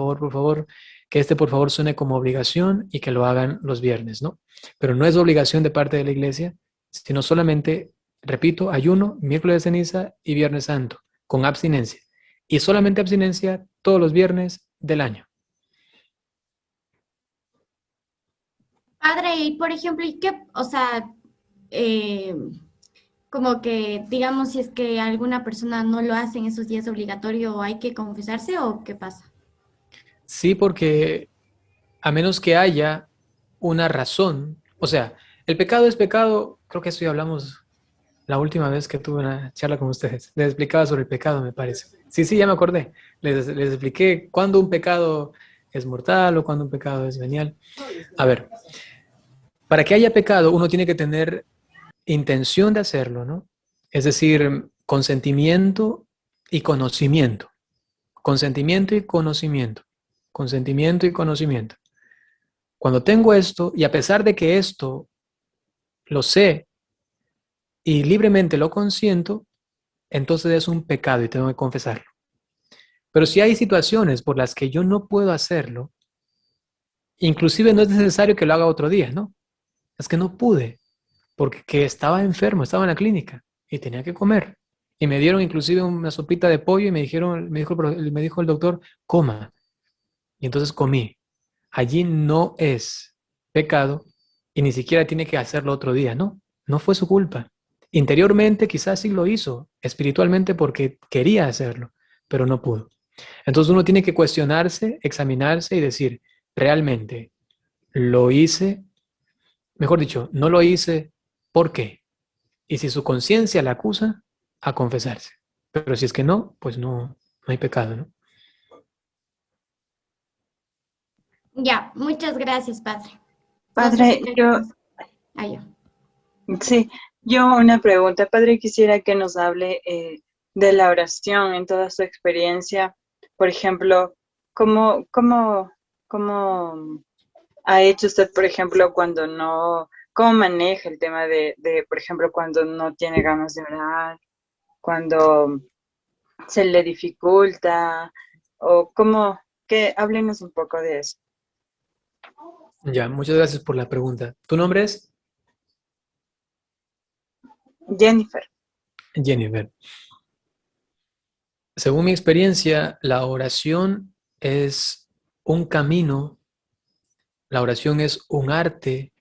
por favor suene como obligación y que lo hagan los viernes, ¿no? Pero no es obligación de parte de la iglesia, sino solamente, repito, ayuno, miércoles de ceniza y Viernes Santo, con abstinencia. Y solamente abstinencia todos los viernes del año. Padre, y por ejemplo, ¿y qué, o sea, como que, digamos, si es que alguna persona no lo hace en esos días obligatorio, ¿hay que confesarse o qué pasa? Sí, porque a menos que haya una razón, o sea, el pecado es pecado, creo que eso ya hablamos la última vez que tuve una charla con ustedes. Les explicaba sobre el pecado, me parece. Sí, ya me acordé. Les expliqué cuándo un pecado es mortal o cuándo un pecado es venial. A ver, para que haya pecado uno tiene que tener intención de hacerlo, ¿no? Es decir, consentimiento y conocimiento. Consentimiento y conocimiento. Consentimiento y conocimiento. Cuando tengo esto, y a pesar de que esto lo sé y libremente lo consiento, entonces es un pecado y tengo que confesarlo. Pero si hay situaciones por las que yo no puedo hacerlo, inclusive no es necesario que lo haga otro día, ¿no? Es que no pude, porque estaba enfermo, estaba en la clínica y tenía que comer. Y me dieron inclusive una sopita de pollo y me dijo el doctor, coma. Y entonces comí. Allí no es pecado y ni siquiera tiene que hacerlo otro día, ¿no? No fue su culpa. Interiormente quizás sí lo hizo, espiritualmente porque quería hacerlo, pero no pudo. Entonces uno tiene que cuestionarse, examinarse y decir, ¿realmente lo hice? Mejor dicho, no lo hice, ¿por qué? Y si su conciencia la acusa, a confesarse. Pero si es que no, pues no hay pecado, ¿no? Ya, muchas gracias, padre. Padre, yo, sí, yo una pregunta, padre, quisiera que nos hable de la oración en toda su experiencia. Por ejemplo, ¿cómo ha hecho usted, por ejemplo, cómo maneja el tema de, por ejemplo, cuando no tiene ganas de orar, cuando se le dificulta, o háblenos un poco de eso. Ya, muchas gracias por la pregunta. ¿Tu nombre es? Jennifer. Jennifer. Según mi experiencia, la oración es un camino, la oración es un arte,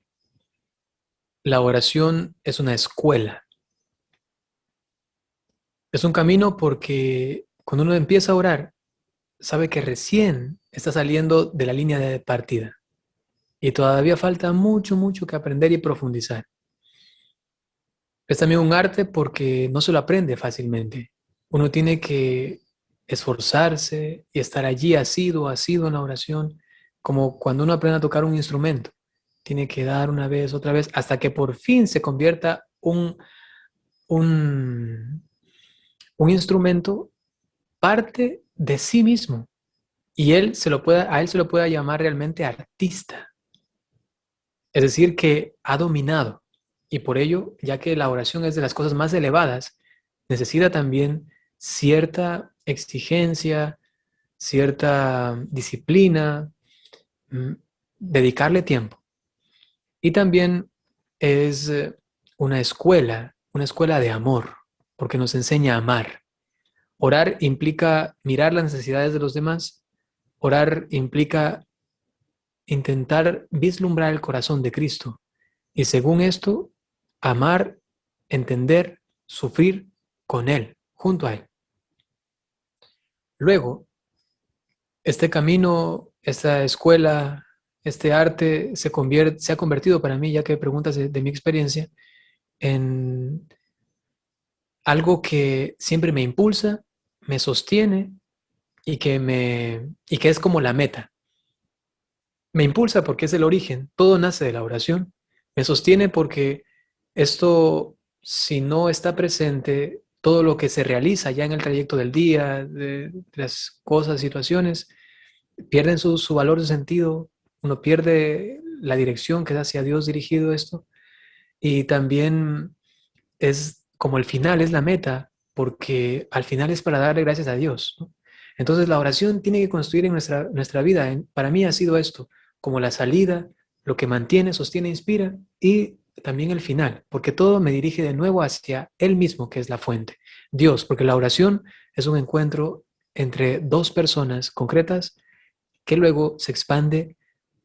la oración es una escuela. Es un camino porque cuando uno empieza a orar, sabe que recién está saliendo de la línea de partida y todavía falta mucho, mucho que aprender y profundizar. Es también un arte porque no se lo aprende fácilmente. Uno tiene que esforzarse y estar allí asiduo en la oración, como cuando uno aprende a tocar un instrumento. Tiene que dar una vez, otra vez, hasta que por fin se convierta un, un instrumento parte de sí mismo y a él se lo pueda llamar realmente artista. Es decir, que ha dominado. Y por ello, ya que la oración es de las cosas más elevadas, necesita también cierta exigencia, cierta disciplina, dedicarle tiempo. Y también es una escuela de amor, porque nos enseña a amar. Orar implica mirar las necesidades de los demás. Orar implica intentar vislumbrar el corazón de Cristo y según esto, amar, entender, sufrir con Él, junto a Él. Luego, este camino, esta escuela, este arte se ha convertido para mí, ya que preguntas de mi experiencia, en algo que siempre me impulsa, me sostiene y que es como la meta. Me impulsa porque es el origen, todo nace de la oración. Me sostiene porque esto, si no está presente, todo lo que se realiza ya en el trayecto del día, de las cosas, situaciones, pierden su valor de sentido, uno pierde la dirección que es hacia Dios dirigido esto, y también es como el final, es la meta, porque al final es para darle gracias a Dios, ¿no? Entonces la oración tiene que construir en nuestra vida. Para mí ha sido esto, como la salida, lo que mantiene, sostiene, inspira, y también el final, porque todo me dirige de nuevo hacia Él mismo, que es la fuente, Dios, porque la oración es un encuentro entre dos personas concretas que luego se expande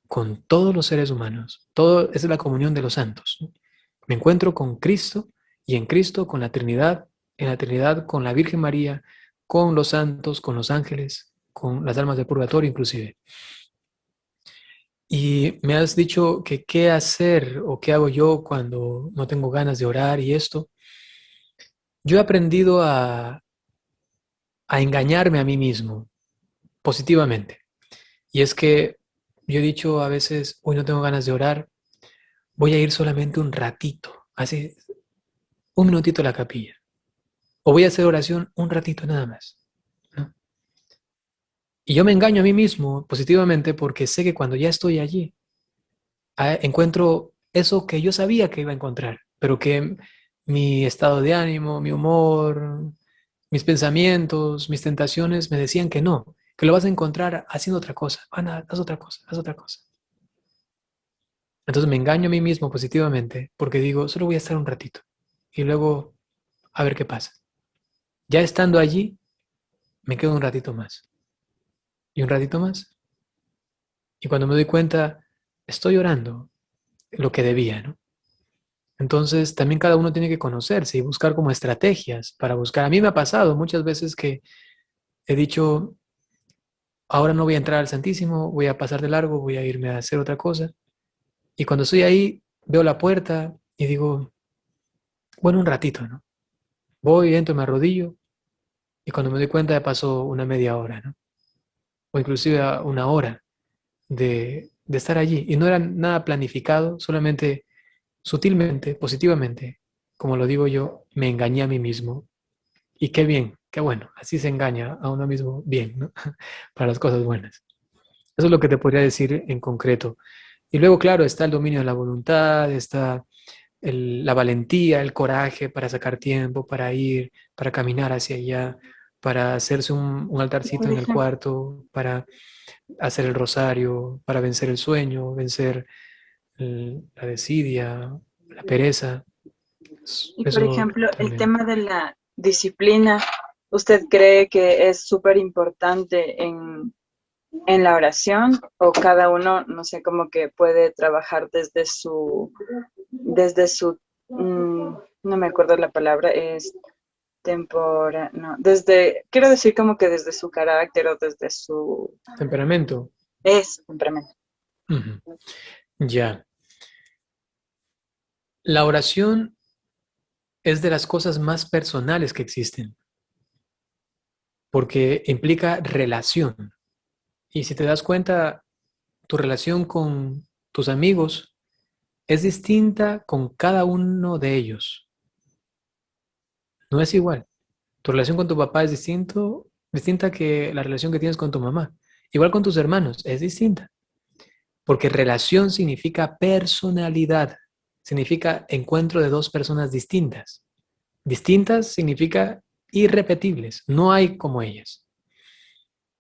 con todos los seres humanos. Todo es la comunión de los santos, ¿no? Me encuentro con Cristo y en Cristo con la Trinidad, en la Trinidad con la Virgen María, con los santos, con los ángeles, con las almas del purgatorio inclusive. Y me has dicho que qué hacer o qué hago yo cuando no tengo ganas de orar y esto. Yo he aprendido a engañarme a mí mismo positivamente. Y es que yo he dicho a veces, hoy no tengo ganas de orar, voy a ir solamente un ratito, así, un minutito a la capilla. O voy a hacer oración un ratito nada más, ¿no? Y yo me engaño a mí mismo positivamente porque sé que cuando ya estoy allí, encuentro eso que yo sabía que iba a encontrar, pero que mi estado de ánimo, mi humor, mis pensamientos, mis tentaciones me decían que lo vas a encontrar haciendo otra cosa. Ana, haz otra cosa, haz otra cosa. Entonces me engaño a mí mismo positivamente porque digo, solo voy a estar un ratito y luego a ver qué pasa. Ya estando allí, me quedo un ratito más y un ratito más. Y cuando me doy cuenta, estoy orando lo que debía, ¿no? Entonces también cada uno tiene que conocerse y buscar como estrategias para buscar. A mí me ha pasado muchas veces que he dicho, ahora no voy a entrar al Santísimo, voy a pasar de largo, voy a irme a hacer otra cosa. Y cuando estoy ahí, veo la puerta y digo, bueno, un ratito, ¿no? Voy, entro, me arrodillo y cuando me doy cuenta ya pasó una media hora, ¿no? O inclusive una hora de estar allí. Y no era nada planificado, solamente sutilmente, positivamente, como lo digo yo, me engañé a mí mismo. Y qué bien, qué bueno, así se engaña a uno mismo bien, ¿no? Para las cosas buenas. Eso es lo que te podría decir en concreto. Y luego, claro, está el dominio de la voluntad, está la valentía, el coraje para sacar tiempo, para ir, para caminar hacia allá, para hacerse un altarcito Por en el ejemplo, cuarto, para hacer el rosario, para vencer el sueño, vencer la desidia, la pereza. y por Eso ejemplo, el también. tema de la disciplina, ¿usted cree que es súper importante en la oración, o cada uno, no sé, como que puede trabajar no me acuerdo la palabra, es no, quiero decir como que desde su carácter o desde su, Temperamento. temperamento. Ujú. Ya. La oración es de las cosas más personales que existen, porque implica relación. Y si te das cuenta, tu relación con tus amigos es distinta con cada uno de ellos. No es igual. Tu relación con tu papá es distinta que la relación que tienes con tu mamá. Igual con tus hermanos, es distinta. Porque relación significa personalidad, significa encuentro de dos personas distintas. Distintas significa irrepetibles, no hay como ellas.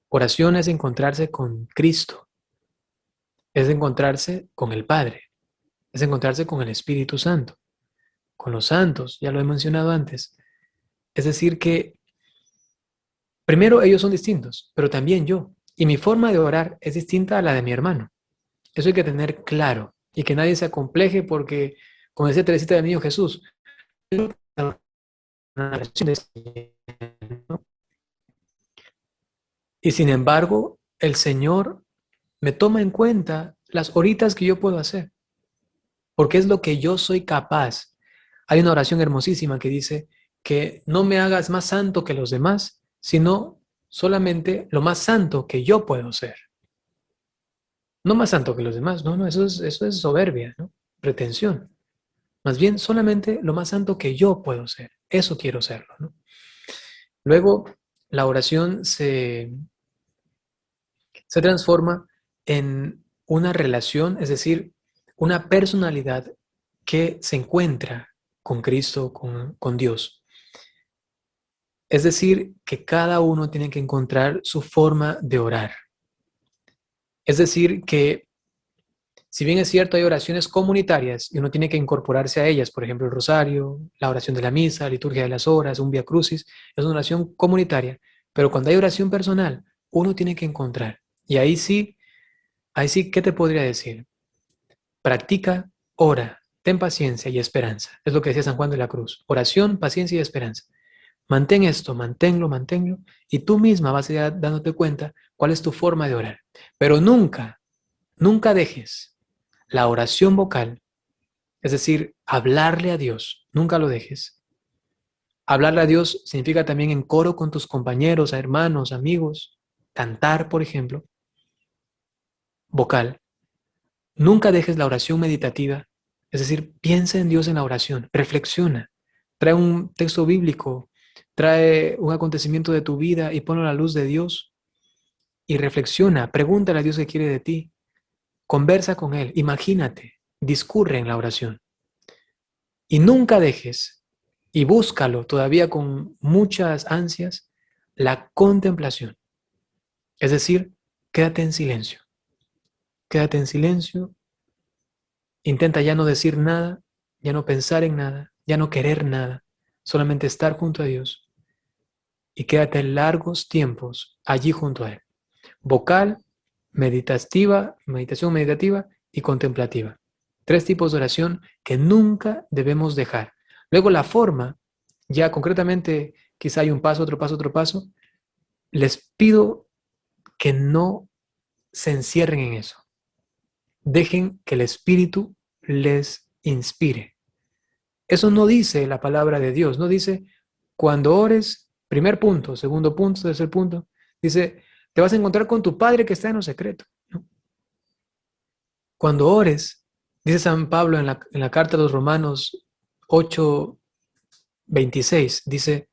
Oración es encontrarse con Cristo, es encontrarse con el Padre, es encontrarse con el Espíritu Santo, con los santos, ya lo he mencionado antes. Es decir que primero ellos son distintos, pero también yo. Y mi forma de orar es distinta a la de mi hermano. Eso hay que tener claro y que nadie se acompleje porque, como decía Teresita del Niño Jesús, y sin embargo, el Señor me toma en cuenta las horitas que yo puedo hacer, porque es lo que yo soy capaz. Hay una oración hermosísima que dice que no me hagas más santo que los demás, sino solamente lo más santo que yo puedo ser. No más santo que los demás, no, eso es soberbia, ¿no? Pretensión. Más bien solamente lo más santo que yo puedo ser. Eso quiero serlo, ¿no? Luego, la oración se transforma en una relación, es decir, una personalidad que se encuentra con Cristo, con Dios. Es decir, que cada uno tiene que encontrar su forma de orar. Es decir, que si bien es cierto, hay oraciones comunitarias y uno tiene que incorporarse a ellas, por ejemplo, el rosario, la oración de la misa, la liturgia de las horas, un vía crucis, es una oración comunitaria, pero cuando hay oración personal, uno tiene que encontrar. Y ahí sí, ¿qué te podría decir? Practica, ora, ten paciencia y esperanza. Es lo que decía San Juan de la Cruz. Oración, paciencia y esperanza. Mantén esto, manténlo, y tú misma vas a ir dándote cuenta cuál es tu forma de orar. Pero nunca dejes la oración vocal, es decir, hablarle a Dios, nunca lo dejes. Hablarle a Dios significa también en coro con tus compañeros, hermanos, amigos, cantar, por ejemplo, vocal. Nunca dejes la oración meditativa, es decir, piensa en Dios en la oración, reflexiona, trae un texto bíblico, trae un acontecimiento de tu vida y ponlo a la luz de Dios y reflexiona, pregúntale a Dios qué quiere de ti, conversa con Él, imagínate, discurre en la oración. Y nunca dejes, y búscalo todavía con muchas ansias, la contemplación. Es decir, quédate en silencio. Quédate en silencio, intenta ya no decir nada, ya no pensar en nada, ya no querer nada, solamente estar junto a Dios y quédate largos tiempos allí junto a Él. Vocal, meditación meditativa y contemplativa. 3 tipos de oración que nunca debemos dejar. Luego la forma, ya concretamente, quizá hay un paso, otro paso, otro paso. Les pido que no se encierren en eso. Dejen que el Espíritu les inspire. Eso no dice la palabra de Dios, no dice cuando ores, primer punto, segundo punto, tercer punto, dice, te vas a encontrar con tu Padre que está en lo secreto, ¿no? Cuando ores, dice San Pablo en la carta a los Romanos 8:26, dice,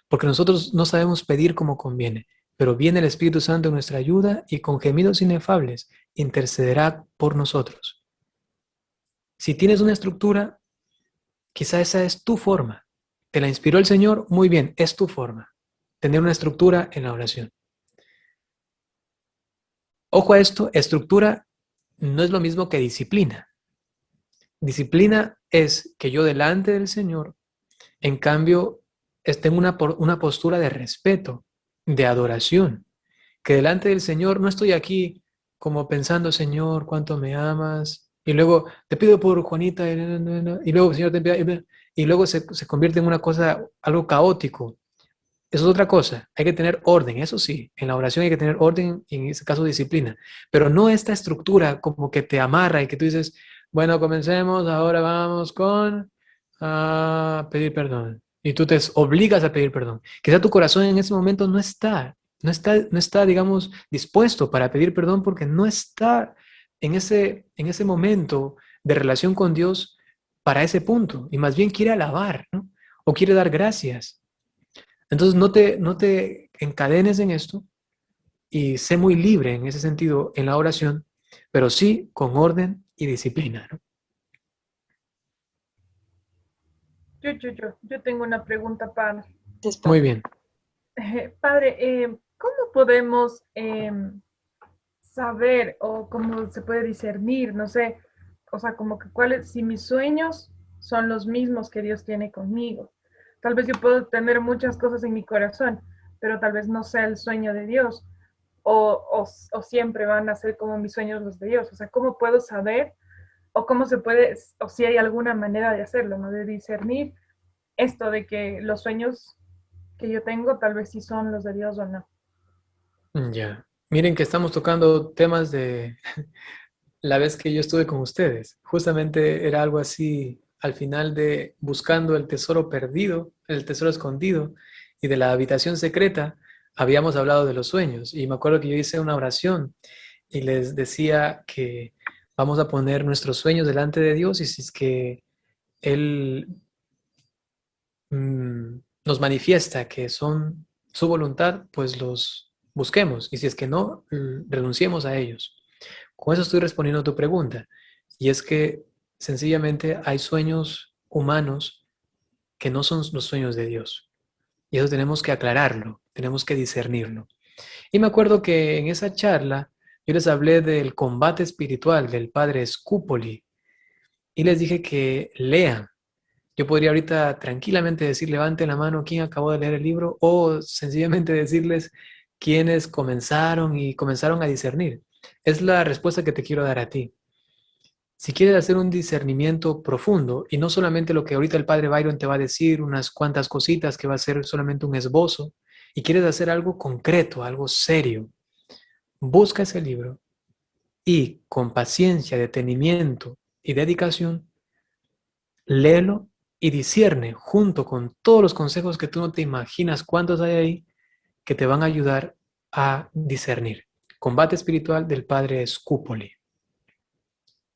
porque nosotros no sabemos pedir como conviene, pero viene el Espíritu Santo en nuestra ayuda y con gemidos inefables intercederá por nosotros. Si tienes una estructura, quizá esa es tu forma. Te la inspiró el Señor, muy bien, es tu forma. Tener una estructura en la oración. Ojo a esto, estructura no es lo mismo que disciplina. Disciplina es que yo delante del Señor, en cambio, tengo una postura de respeto, de adoración. que delante del Señor no estoy aquí como pensando, Señor, cuánto me amas, y luego te pido por Juanita, y luego, Señor, te pido, y luego se convierte en una cosa, algo caótico. Eso es otra cosa, hay que tener orden, eso sí, en la oración hay que tener orden, y en ese caso disciplina, pero no esta estructura como que te amarra y que tú dices, bueno, comencemos, ahora vamos con pedir perdón, y tú te obligas a pedir perdón. Quizá tu corazón en ese momento no está, digamos, dispuesto para pedir perdón porque no está en ese momento de relación con Dios para ese punto, y más bien quiere alabar, ¿no? O quiere dar gracias. Entonces no te encadenes en esto y sé muy libre en ese sentido en la oración, pero sí con orden y disciplina, ¿no? Yo tengo una pregunta para Muy bien. padre. ¿Cómo podemos saber o cómo se puede discernir, no sé, o sea, como que si mis sueños son los mismos que Dios tiene conmigo? Tal vez yo puedo tener muchas cosas en mi corazón, pero tal vez no sea el sueño de Dios, o siempre van a ser como mis sueños los de Dios. O sea, ¿cómo puedo saber o cómo se puede, o si hay alguna manera de hacerlo, ¿no? De discernir esto de que los sueños que yo tengo tal vez sí son los de Dios o no. Ya. Miren que estamos tocando temas de la vez que yo estuve con ustedes. Justamente era algo así al final de buscando el tesoro perdido, el tesoro escondido y de la habitación secreta. Habíamos hablado de los sueños y me acuerdo que yo hice una oración y les decía que vamos a poner nuestros sueños delante de Dios y si es que Él nos manifiesta que son su voluntad, pues los busquemos y si es que no, renunciemos a ellos. Con eso estoy respondiendo a tu pregunta y es que sencillamente hay sueños humanos que no son los sueños de Dios y eso tenemos que aclararlo, tenemos que discernirlo. Y me acuerdo que en esa charla yo les hablé del combate espiritual del padre Scupoli y les dije que lean. Yo podría ahorita tranquilamente decir, levanten la mano quién acabó de leer el libro o sencillamente decirles quiénes comenzaron a discernir. Es la respuesta que te quiero dar a ti. Si quieres hacer un discernimiento profundo y no solamente lo que ahorita el padre Byron te va a decir, unas cuantas cositas que va a ser solamente un esbozo, y quieres hacer algo concreto, algo serio, busca ese libro y con paciencia, detenimiento y dedicación, léelo y discierne junto con todos los consejos que tú no te imaginas cuántos hay ahí que te van a ayudar a discernir. Combate espiritual del padre Scupoli.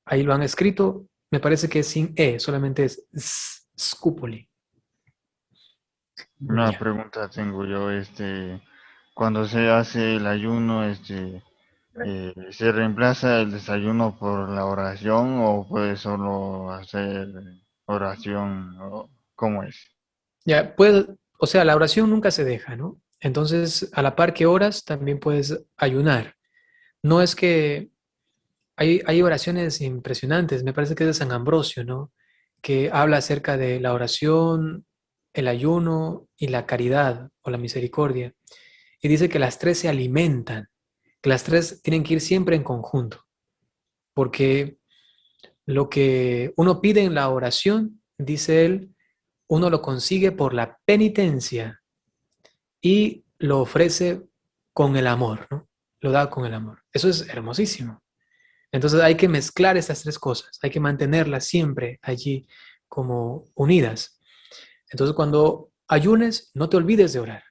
Ahí lo han escrito, me parece que es sin E, solamente es Scupoli. Una Ya. pregunta tengo yo, cuando se hace el ayuno, ¿se reemplaza el desayuno por la oración o puede solo hacer oración? ¿O cómo es? Ya, pues, o sea, la oración nunca se deja, ¿no? Entonces, a la par que oras, también puedes ayunar. No es que hay oraciones impresionantes, me parece que es de San Ambrosio, ¿no? Que habla acerca de la oración, el ayuno y la caridad o la misericordia. Y dice que las tres se alimentan, que las tres tienen que ir siempre en conjunto, porque lo que uno pide en la oración, dice él, uno lo consigue por la penitencia y lo ofrece con el amor, ¿no? Lo da con el amor. Eso es hermosísimo. Entonces hay que mezclar estas tres cosas, hay que mantenerlas siempre allí como unidas. Entonces cuando ayunes, no te olvides de orar.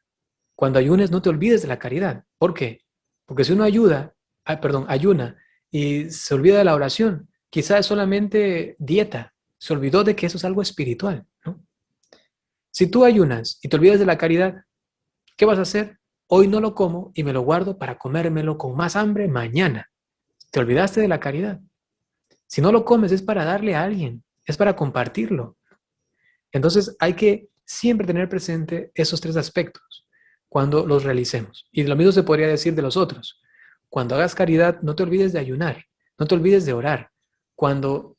Cuando ayunes, no te olvides de la caridad. ¿Por qué? Porque si uno ayuna y se olvida de la oración, quizás es solamente dieta, se olvidó de que eso es algo espiritual, ¿no? Si tú ayunas y te olvidas de la caridad, ¿qué vas a hacer? Hoy no lo como y me lo guardo para comérmelo con más hambre mañana. Te olvidaste de la caridad. Si no lo comes es para darle a alguien, es para compartirlo. Entonces hay que siempre tener presente esos tres aspectos cuando los realicemos. Y lo mismo se podría decir de los otros. Cuando hagas caridad, no te olvides de ayunar, no te olvides de orar. Cuando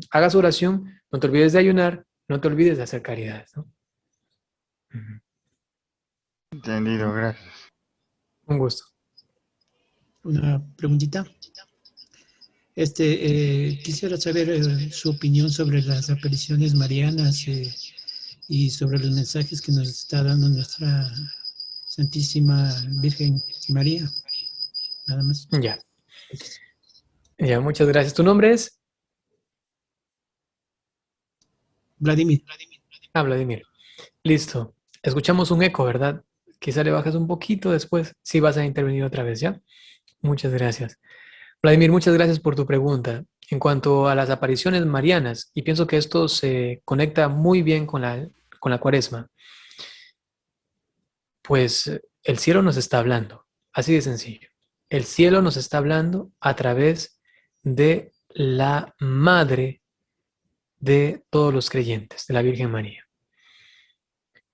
hagas oración, no te olvides de ayunar, no te olvides de hacer caridad, ¿no? Entendido, gracias. Un gusto. Una preguntita. Quisiera saber su opinión sobre las apariciones marianas y sobre los mensajes que nos está dando nuestra Santísima Virgen María. Nada más. Ya. Ya, muchas gracias. ¿Tu nombre es? Vladimir. Ah, Vladimir. Listo. Escuchamos un eco, ¿verdad? Quizá le bajas un poquito después, si vas a intervenir otra vez, ¿ya? Muchas gracias. Vladimir, muchas gracias por tu pregunta. En cuanto a las apariciones marianas, y pienso que esto se conecta muy bien con la Cuaresma, pues el cielo nos está hablando, así de sencillo. El cielo nos está hablando a través de la madre de todos los creyentes, de la Virgen María.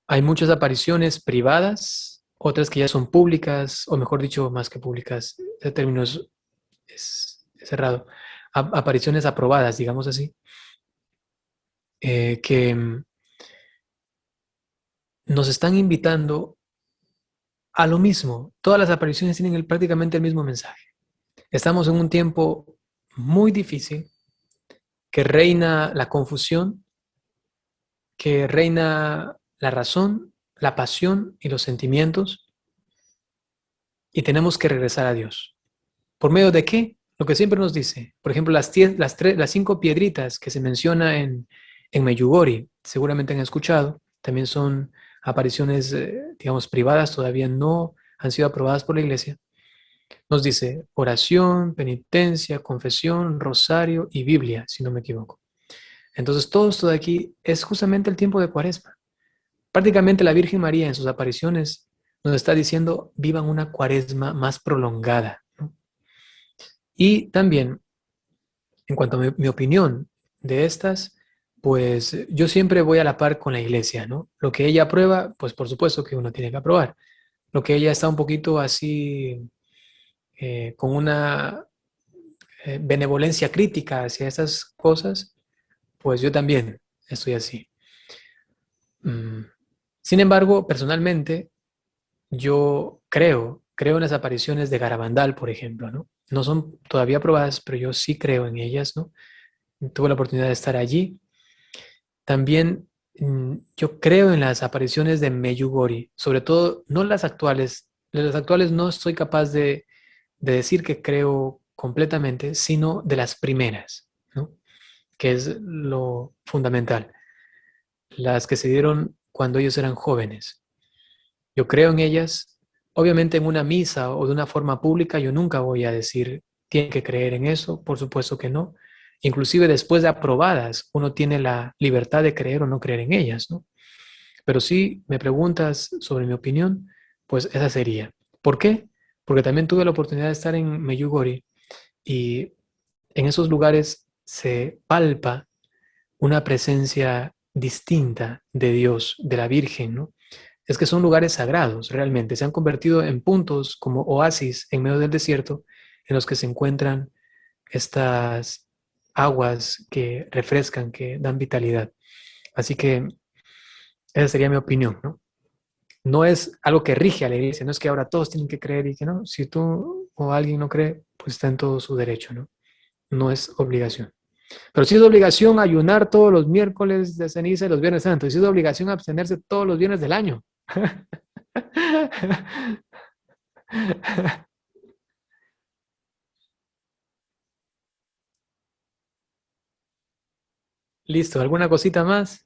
Hay muchas apariciones privadas, otras que ya son públicas, o mejor dicho, más que públicas, ese término es cerrado. Apariciones aprobadas, digamos así, que nos están invitando a lo mismo. Todas las apariciones tienen prácticamente el mismo mensaje. Estamos en un tiempo muy difícil, que reina la confusión, que reina la razón, la pasión y los sentimientos, y tenemos que regresar a Dios. ¿Por medio de qué? Lo que siempre nos dice. Por ejemplo, las 5 piedritas que se menciona en Meyugori, seguramente han escuchado, también son apariciones, digamos, privadas, todavía no han sido aprobadas por la iglesia. Nos dice oración, penitencia, confesión, rosario y Biblia, si no me equivoco. Entonces, todo esto de aquí es justamente el tiempo de Cuaresma. Prácticamente la Virgen María en sus apariciones nos está diciendo, vivan una Cuaresma más prolongada, ¿no? Y también, en cuanto a mi opinión de estas, pues yo siempre voy a la par con la iglesia, ¿no? Lo que ella aprueba, pues por supuesto que uno tiene que aprobar. Lo que ella está un poquito así, con una benevolencia crítica hacia esas cosas, pues yo también estoy así. Sin embargo, personalmente, yo creo en las apariciones de Garabandal, por ejemplo, ¿no? No son todavía probadas, pero yo sí creo en ellas, ¿no? Tuve la oportunidad de estar allí. También yo creo en las apariciones de Meyugori, sobre todo no las actuales. De las actuales no estoy capaz de decir que creo completamente, sino de las primeras, ¿no? Que es lo fundamental. Las que se dieron cuando ellos eran jóvenes. Yo creo en ellas. Obviamente en una misa o de una forma pública yo nunca voy a decir, tienen que creer en eso, por supuesto que no. Inclusive después de aprobadas, uno tiene la libertad de creer o no creer en ellas, ¿no? Pero si me preguntas sobre mi opinión, pues esa sería. ¿Por qué? Porque también tuve la oportunidad de estar en Meyugori y en esos lugares se palpa una presencia distinta de Dios, de la Virgen, ¿no? Es que son lugares sagrados, realmente. Se han convertido en puntos como oasis en medio del desierto en los que se encuentran estas aguas que refrescan, que dan vitalidad. Así que esa sería mi opinión, ¿no? No es algo que rige a la iglesia, no es que ahora todos tienen que creer y que no. Si tú o alguien no cree, pues está en todo su derecho, ¿no? No es obligación. Pero sí es obligación ayunar todos los miércoles de ceniza y los viernes santos. Y sí es obligación abstenerse todos los viernes del año. Listo, ¿alguna cosita más?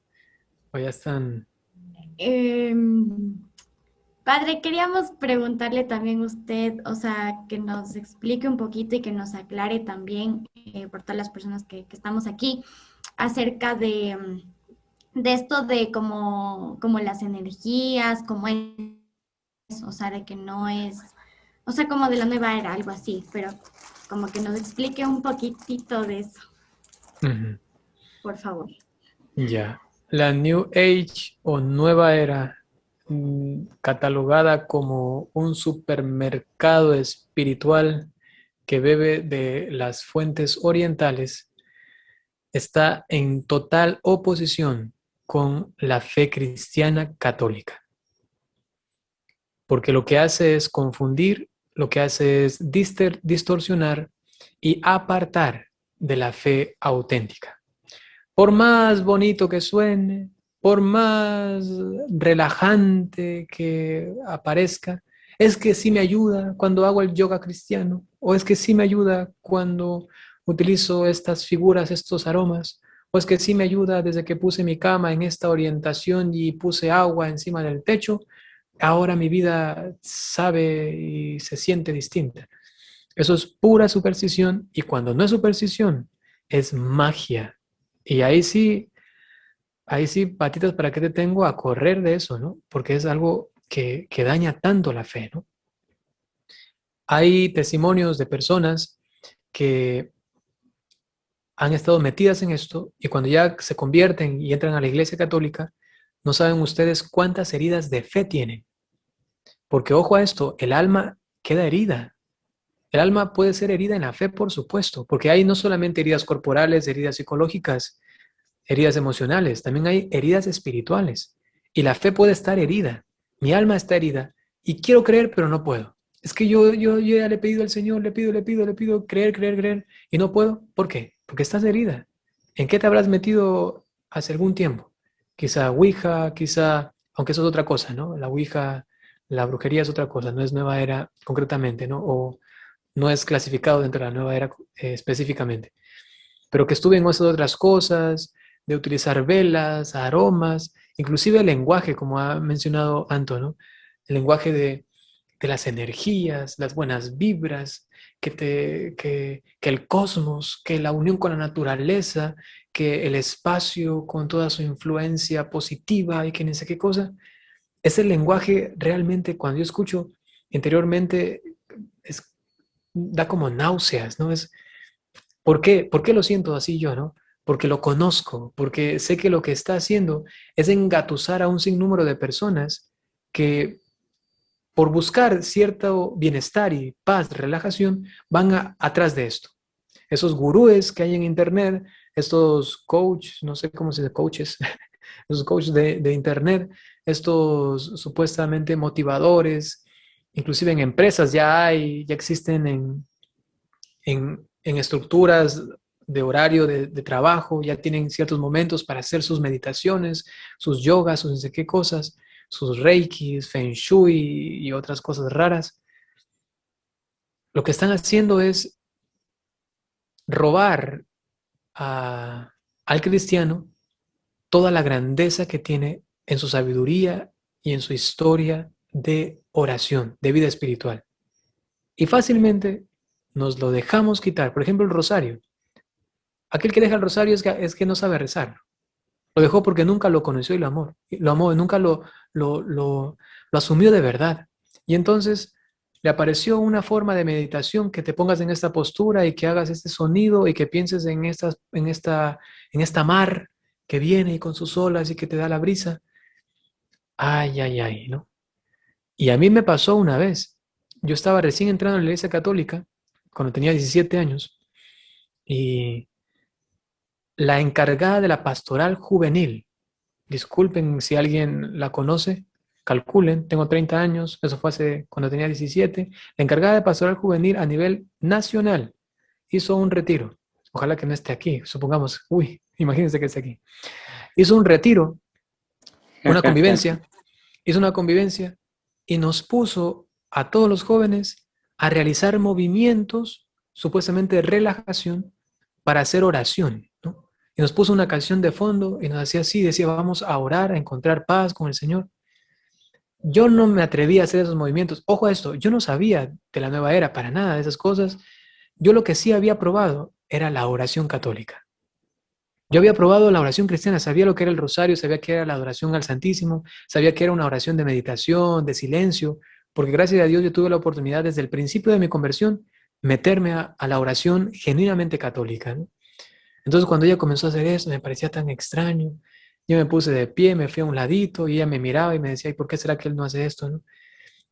O ya están. Padre, queríamos preguntarle también a usted, o sea, que nos explique un poquito y que nos aclare también, por todas las personas que estamos aquí, acerca de esto de como las energías, como es, o sea, de que no es, o sea, como de la nueva era, algo así, pero como que nos explique un poquitito de eso, por favor. Ya. La New Age o nueva era, catalogada como un supermercado espiritual que bebe de las fuentes orientales, está en total oposición con la fe cristiana católica. porque lo que hace es confundir, lo que hace es distorsionar y apartar de la fe auténtica. Por más bonito que suene, por más relajante que aparezca, es que sí me ayuda cuando hago el yoga cristiano, o es que sí me ayuda cuando utilizo estas figuras, estos aromas, o es que sí me ayuda desde que puse mi cama en esta orientación y puse agua encima del techo, ahora mi vida sabe y se siente distinta. Eso es pura superstición, y cuando no es superstición, es magia. Y ahí sí, patitas, ¿para qué te tengo a correr de eso, no? Porque es algo que daña tanto la fe, ¿no? Hay testimonios de personas que han estado metidas en esto y cuando ya se convierten y entran a la iglesia católica, no saben ustedes cuántas heridas de fe tienen. Porque ojo a esto, el alma queda herida. El alma puede ser herida en la fe, por supuesto, porque hay no solamente heridas corporales, heridas psicológicas, heridas emocionales, también hay heridas espirituales. Y la fe puede estar herida. Mi alma está herida y quiero creer, pero no puedo. Es que yo ya le he pedido al Señor, le pido, creer, y no puedo. ¿Por qué? Porque estás herida. ¿En qué te habrás metido hace algún tiempo? Quizá Ouija, quizá, aunque eso es otra cosa, ¿no? La Ouija, la brujería es otra cosa, no es nueva era concretamente, ¿no? O no es clasificado dentro de la nueva era específicamente. Pero que estuve en esas otras cosas, de utilizar velas, aromas, inclusive el lenguaje, como ha mencionado Anto, ¿no? El lenguaje de las energías, las buenas vibras, que el cosmos, que la unión con la naturaleza, que el espacio con toda su influencia positiva y que no sé qué cosa. Ese lenguaje realmente, cuando yo escucho interiormente, da como náuseas, ¿no? ¿Por qué? ¿Por qué lo siento así yo, no? Porque lo conozco, porque sé que lo que está haciendo es engatusar a un sinnúmero de personas que por buscar cierto bienestar y paz, relajación, van atrás de esto. Esos gurúes que hay en internet, estos coaches, no sé cómo se dice, coaches, esos coaches de internet, estos supuestamente motivadores, inclusive en empresas ya existen en estructuras de horario de trabajo, ya tienen ciertos momentos para hacer sus meditaciones, sus yogas, sus no sé qué cosas, sus reikis, feng shui y otras cosas raras. Lo que están haciendo es robar al cristiano toda la grandeza que tiene en su sabiduría y en su historia de oración, de vida espiritual. Y fácilmente nos lo dejamos quitar. Por ejemplo, el rosario. Aquel que deja el rosario es que no sabe rezar. Lo dejó porque nunca lo conoció y lo amó, y nunca lo asumió de verdad. Y entonces le apareció una forma de meditación que te pongas en esta postura y que hagas este sonido y que pienses en esta mar que viene y con sus olas y que te da la brisa. Ay, ay, ay, ¿no? Y a mí me pasó una vez. Yo estaba recién entrando en la iglesia católica cuando tenía 17 años y la encargada de la pastoral juvenil, disculpen si alguien la conoce, calculen, tengo 30 años, eso fue cuando tenía 17, la encargada de pastoral juvenil a nivel nacional hizo un retiro, ojalá que no esté aquí, supongamos, imagínense que esté aquí, hizo un retiro, una convivencia, hizo una convivencia y nos puso a todos los jóvenes a realizar movimientos supuestamente de relajación para hacer oración, ¿no? Y nos puso una canción de fondo y nos hacía así, decía, vamos a orar, a encontrar paz con el Señor. Yo no me atreví a hacer esos movimientos. Ojo a esto, yo no sabía de la nueva era para nada de esas cosas. Yo lo que sí había probado era la oración católica. Yo había probado la oración cristiana, sabía lo que era el rosario, sabía que era la adoración al Santísimo, sabía que era una oración de meditación, de silencio, porque gracias a Dios yo tuve la oportunidad desde el principio de mi conversión meterme a la oración genuinamente católica, ¿no? Entonces cuando ella comenzó a hacer eso me parecía tan extraño. Yo me puse de pie, me fui a un ladito y ella me miraba y me decía, ¿y por qué será que él no hace esto, no?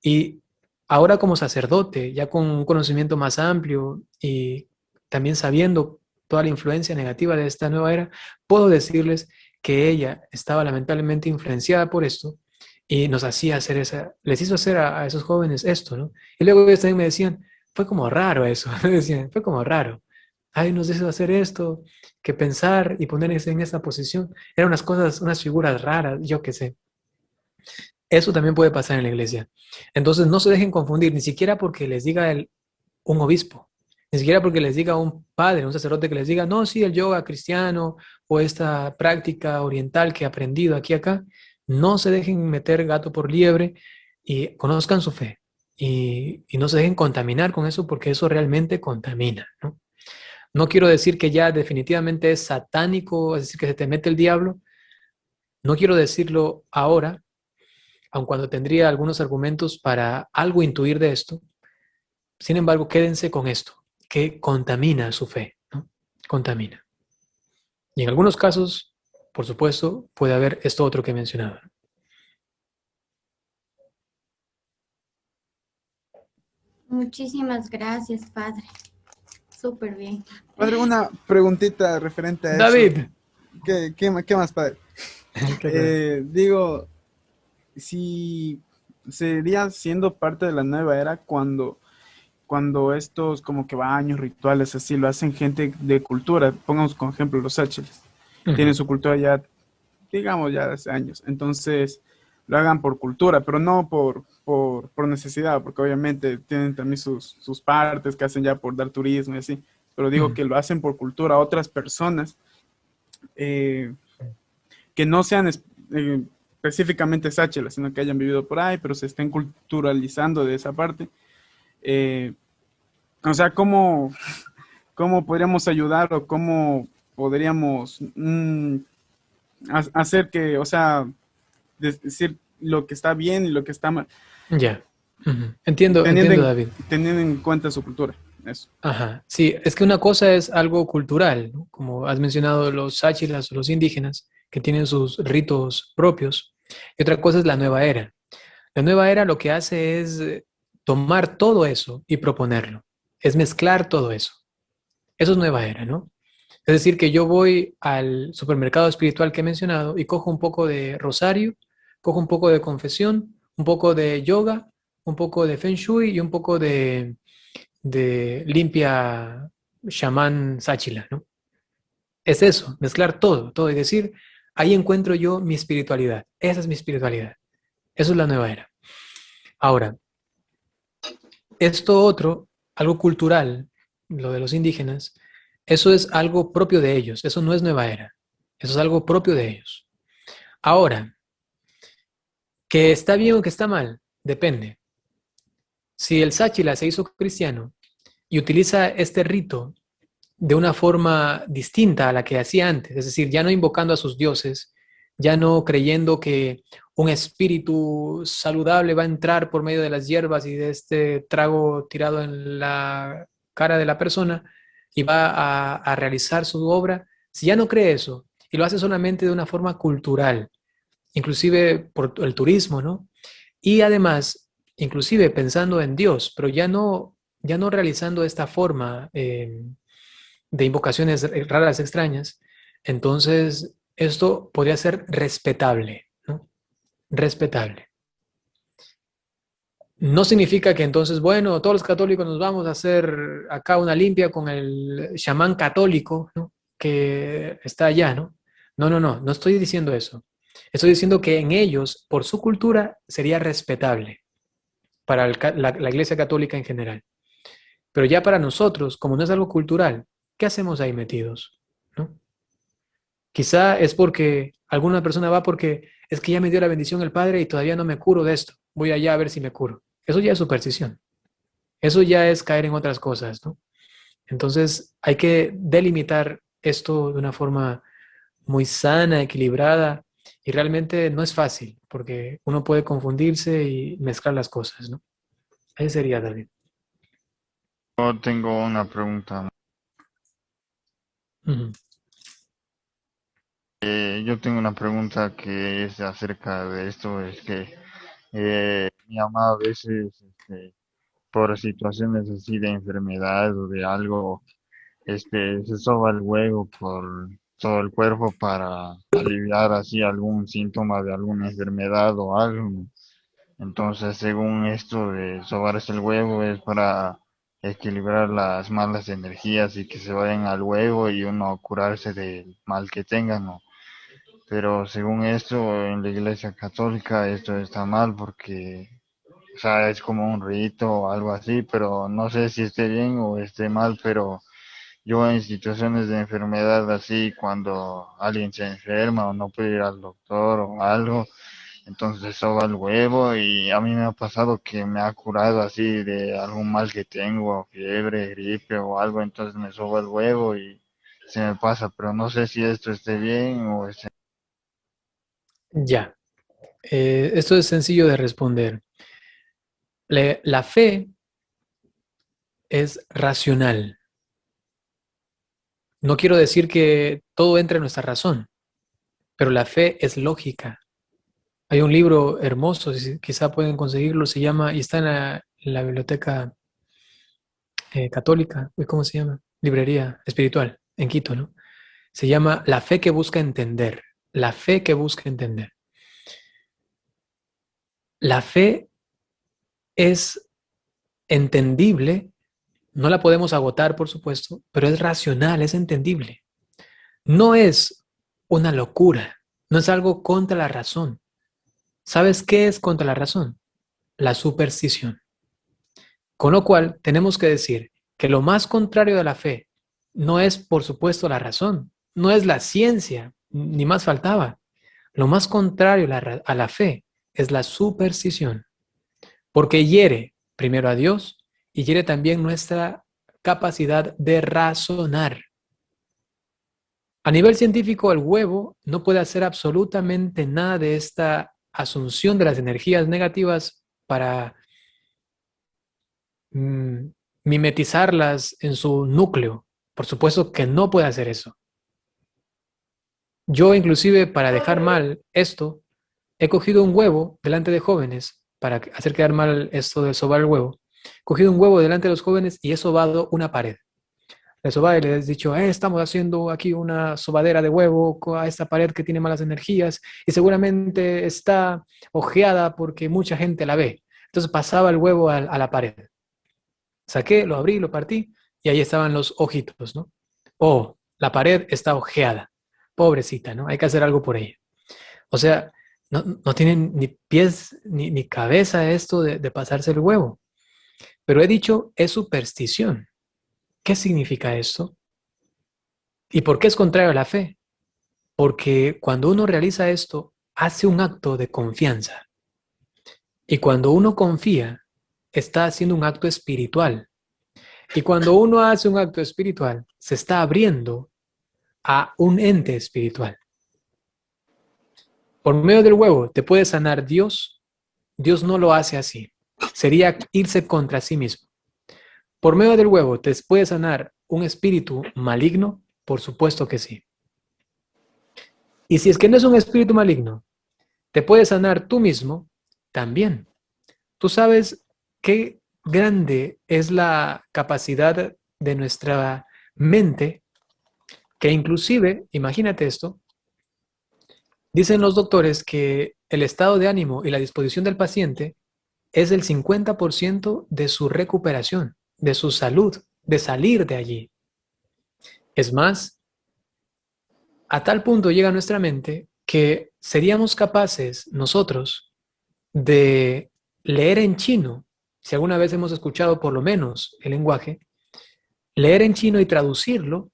Y ahora como sacerdote, ya con un conocimiento más amplio y también sabiendo toda la influencia negativa de esta nueva era, puedo decirles que ella estaba lamentablemente influenciada por esto y nos hacía hacer les hizo hacer a esos jóvenes esto, ¿no? Y luego ellos también me decían, fue como raro eso, me decían, fue como raro. Ay, nos hizo hacer esto, que pensar y ponerse en esa posición. Eran unas cosas, unas figuras raras, yo qué sé. Eso también puede pasar en la iglesia. Entonces no se dejen confundir, ni siquiera porque les diga un obispo, ni siquiera porque les diga un padre, un sacerdote que les diga, no, sí, el yoga cristiano o esta práctica oriental que he aprendido aquí acá. No se dejen meter gato por liebre y conozcan su fe y no se dejen contaminar con eso porque eso realmente contamina, ¿no? No quiero decir que ya definitivamente es satánico, es decir, que se te mete el diablo. No quiero decirlo ahora, aun cuando tendría algunos argumentos para algo intuir de esto. Sin embargo, quédense con esto, que contamina su fe, ¿no? Contamina. Y en algunos casos, por supuesto, puede haber esto otro que he mencionado. Muchísimas gracias, padre. Súper bien. Padre, una preguntita referente a eso. David. ¿Qué más, padre? Digo, si sería siendo parte de la nueva era cuando estos como que baños, rituales así, lo hacen gente de cultura. Pongamos como ejemplo los Sáchiles. Tienen su cultura ya, digamos, ya hace años. Entonces, lo hagan por cultura, pero no por necesidad, porque obviamente tienen también sus partes que hacen ya por dar turismo y así. Pero digo que lo hacen por cultura. Otras personas que no sean específicamente sáchelas, sino que hayan vivido por ahí, pero se estén culturalizando de esa parte. O sea, ¿cómo podríamos ayudar o cómo podríamos hacer que, o sea, decir lo que está bien y lo que está mal? Ya. Entiendo, David. Teniendo en cuenta su cultura, eso. Ajá. Sí, es que una cosa es algo cultural, ¿no? Como has mencionado, los sáchilas o los indígenas, que tienen sus ritos propios, y otra cosa es la nueva era. La nueva era lo que hace es tomar todo eso y proponerlo, es mezclar todo eso. Eso es nueva era, ¿no? Es decir, que yo voy al supermercado espiritual que he mencionado y cojo un poco de rosario, cojo un poco de confesión, un poco de yoga, un poco de feng shui y un poco de limpia chamán sáchila, ¿no? Es eso, mezclar todo, todo y decir, ahí encuentro yo mi espiritualidad. Esa es mi espiritualidad. Eso es la nueva era. Ahora, esto otro, algo cultural, lo de los indígenas, eso es algo propio de ellos, eso no es nueva era, eso es algo propio de ellos. Ahora, que está bien o que está mal, depende. Si el sáchila se hizo cristiano y utiliza este rito de una forma distinta a la que hacía antes, es decir, ya no invocando a sus dioses, ya no creyendo que un espíritu saludable va a entrar por medio de las hierbas y de este trago tirado en la cara de la persona y va a realizar su obra, si ya no cree eso y lo hace solamente de una forma cultural, inclusive por el turismo, ¿no? Y además, inclusive pensando en Dios, pero ya no realizando esta forma de invocaciones raras, extrañas, entonces esto podría ser respetable, ¿no? Respetable. No significa que entonces, bueno, todos los católicos nos vamos a hacer acá una limpia con el chamán católico, ¿no? Que está allá, ¿no? No estoy diciendo eso. Estoy diciendo que en ellos, por su cultura, sería respetable para la Iglesia Católica en general. Pero ya para nosotros, como no es algo cultural, ¿qué hacemos ahí metidos? ¿No? Quizá es porque alguna persona va porque es que ya me dio la bendición el Padre y todavía no me curo de esto. Voy allá a ver si me curo. Eso ya es superstición. Eso ya es caer en otras cosas, ¿no? Entonces hay que delimitar esto de una forma muy sana, equilibrada, y realmente no es fácil porque uno puede confundirse y mezclar las cosas, ¿no? Ese sería, David. Yo tengo una pregunta. Yo tengo una pregunta que es acerca de esto, es que mi mamá a veces, por situaciones así de enfermedad o de algo, se soba el huevo todo el cuerpo para aliviar así algún síntoma de alguna enfermedad o algo. Entonces, según esto de sobarse el huevo es para equilibrar las malas energías y que se vayan al huevo y uno curarse del mal que tenga, ¿no? Pero según esto, en la Iglesia Católica esto está mal porque, o sea, es como un rito o algo así, pero no sé si esté bien o esté mal, pero yo en situaciones de enfermedad así, cuando alguien se enferma o no puede ir al doctor o algo, entonces soba el huevo y a mí me ha pasado que me ha curado así de algún mal que tengo, fiebre, gripe o algo, entonces me soba el huevo y se me pasa, pero no sé si esto esté bien o esté... Ya, esto es sencillo de responder. La fe es racional. No quiero decir que todo entre en nuestra razón, pero la fe es lógica. Hay un libro hermoso, si quizá pueden conseguirlo, se llama, y está en la biblioteca católica, uy, ¿cómo se llama? Librería espiritual, en Quito, ¿no? Se llama La fe que busca entender. La fe que busca entender. La fe es entendible, no la podemos agotar, por supuesto, pero es racional, es entendible. No es una locura, no es algo contra la razón. ¿Sabes qué es contra la razón? La superstición. Con lo cual, tenemos que decir que lo más contrario de la fe no es, por supuesto, la razón, no es la ciencia, ni más faltaba. Lo más contrario a la fe es la superstición, porque hiere primero a Dios y hiere también nuestra capacidad de razonar. A nivel científico, el huevo no puede hacer absolutamente nada de esta asunción de las energías negativas para mimetizarlas en su núcleo. Por supuesto que no puede hacer eso. Yo inclusive para dejar mal esto, he cogido un huevo delante de jóvenes, para hacer quedar mal esto de sobar el huevo. He cogido un huevo delante de los jóvenes y he sobado una pared. Le sobaba y les he dicho, estamos haciendo aquí una sobadera de huevo a esta pared que tiene malas energías y seguramente está ojeada porque mucha gente la ve. Entonces pasaba el huevo a la pared. Saqué, lo abrí, lo partí y ahí estaban los ojitos, ¿no? Oh, la pared está ojeada. Pobrecita, ¿no? Hay que hacer algo por ella. O sea, no tienen ni pies ni cabeza esto de pasarse el huevo. Pero he dicho, es superstición. ¿Qué significa esto? ¿Y por qué es contrario a la fe? Porque cuando uno realiza esto, hace un acto de confianza. Y cuando uno confía, está haciendo un acto espiritual. Y cuando uno hace un acto espiritual, se está abriendo a un ente espiritual. Por medio del huevo te puede sanar Dios. Dios no lo hace así. Sería irse contra sí mismo. Por medio del huevo te puede sanar un espíritu maligno. Por supuesto que sí. Y si es que no es un espíritu maligno, te puede sanar tú mismo también. Tú sabes qué grande es la capacidad de nuestra mente, que inclusive, imagínate esto, dicen los doctores que el estado de ánimo y la disposición del paciente es el 50% de su recuperación, de su salud, de salir de allí. Es más, a tal punto llega a nuestra mente que seríamos capaces nosotros de leer en chino, si alguna vez hemos escuchado por lo menos el lenguaje, leer en chino y traducirlo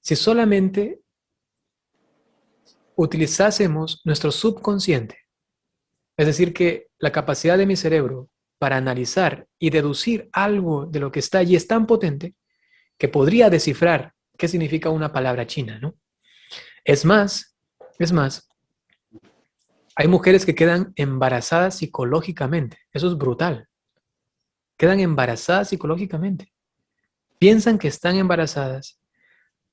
si solamente utilizásemos nuestro subconsciente. Es decir, que la capacidad de mi cerebro para analizar y deducir algo de lo que está allí es tan potente que podría descifrar qué significa una palabra china, ¿no? Es más, hay mujeres que quedan embarazadas psicológicamente. Eso es brutal. Quedan embarazadas psicológicamente. Piensan que están embarazadas.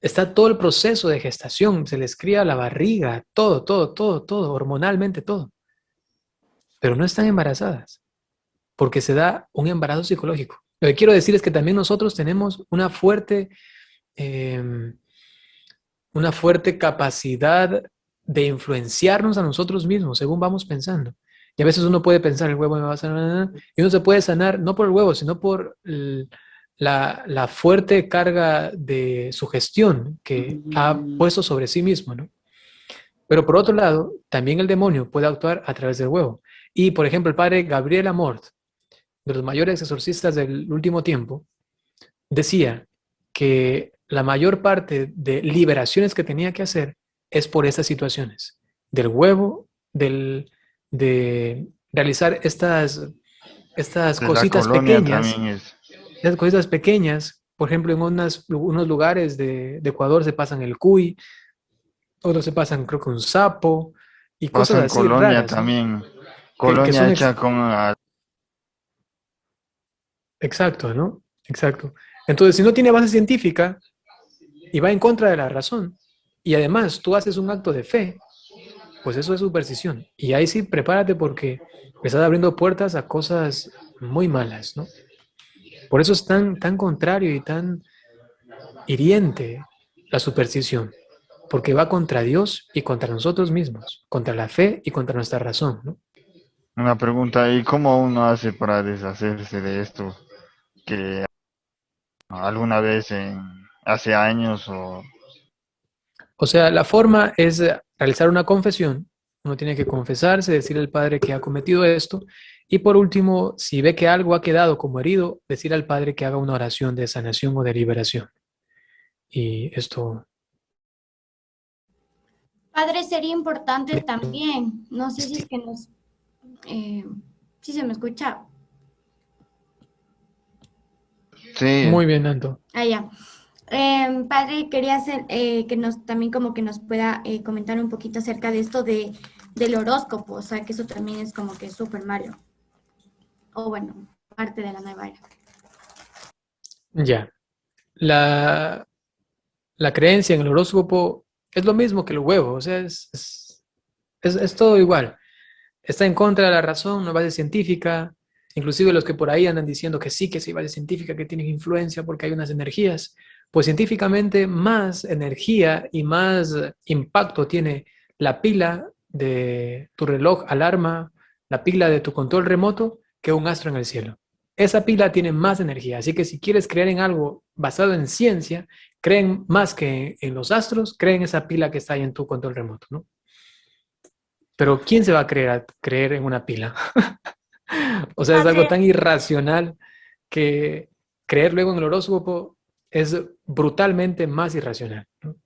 Está todo el proceso de gestación, se les cría la barriga, todo, hormonalmente todo. Pero no están embarazadas, porque se da un embarazo psicológico. Lo que quiero decir es que también nosotros tenemos una fuerte una fuerte capacidad de influenciarnos a nosotros mismos, según vamos pensando. Y a veces uno puede pensar, el huevo me va a sanar, y uno se puede sanar no por el huevo, sino por la fuerte carga de sugestión que ha puesto sobre sí mismo, ¿no? Pero por otro lado, también el demonio puede actuar a través del huevo. Y, por ejemplo, el padre Gabriel Amort, de los mayores exorcistas del último tiempo, decía que la mayor parte de liberaciones que tenía que hacer es por estas situaciones, del huevo, de realizar estas De la cositas colonia pequeñas, también es. estas cositas pequeñas. Por ejemplo, en unos lugares de Ecuador se pasan el cuy, otros se pasan creo que un sapo y cosas Pasan así colonia raras, ¿no? también. Que Colonia son hecha con... exacto, ¿no? Exacto. Entonces, si no tiene base científica y va en contra de la razón, y además tú haces un acto de fe, pues eso es superstición. Y ahí sí, prepárate porque estás abriendo puertas a cosas muy malas, ¿no? Por eso es tan contrario y tan hiriente la superstición, porque va contra Dios y contra nosotros mismos, contra la fe y contra nuestra razón, ¿no? Una pregunta, ¿y cómo uno hace para deshacerse de esto que alguna vez hace años o... O sea, la forma es realizar una confesión. Uno tiene que confesarse, decirle al Padre que ha cometido esto. Y por último, si ve que algo ha quedado como herido, decir al Padre que haga una oración de sanación o de liberación. Y esto... Padre, sería importante también, no sé si es que nos, si se me escucha. Sí, Muy bien, Anto. Ya. Padre, quería hacer que nos también como que nos pueda comentar un poquito acerca de esto del horóscopo, o sea, que eso también es como que súper malo. O bueno, parte de la nueva era. Ya. La creencia en el horóscopo es lo mismo que el huevo, o sea, es todo igual. Está en contra de la razón, no base científica. Inclusive los que por ahí andan diciendo que sí hay base científica, que tienen influencia porque hay unas energías. Pues científicamente más energía y más impacto tiene la pila de tu reloj alarma, la pila de tu control remoto, que un astro en el cielo. Esa pila tiene más energía, así que si quieres creer en algo basado en ciencia, creen más que en los astros, creen esa pila que está ahí en tu control remoto, ¿no? Pero ¿quién se va a creer en una pila? O sea, es algo Padre, tan irracional que creer luego en el horóscopo es brutalmente más irracional, ¿no?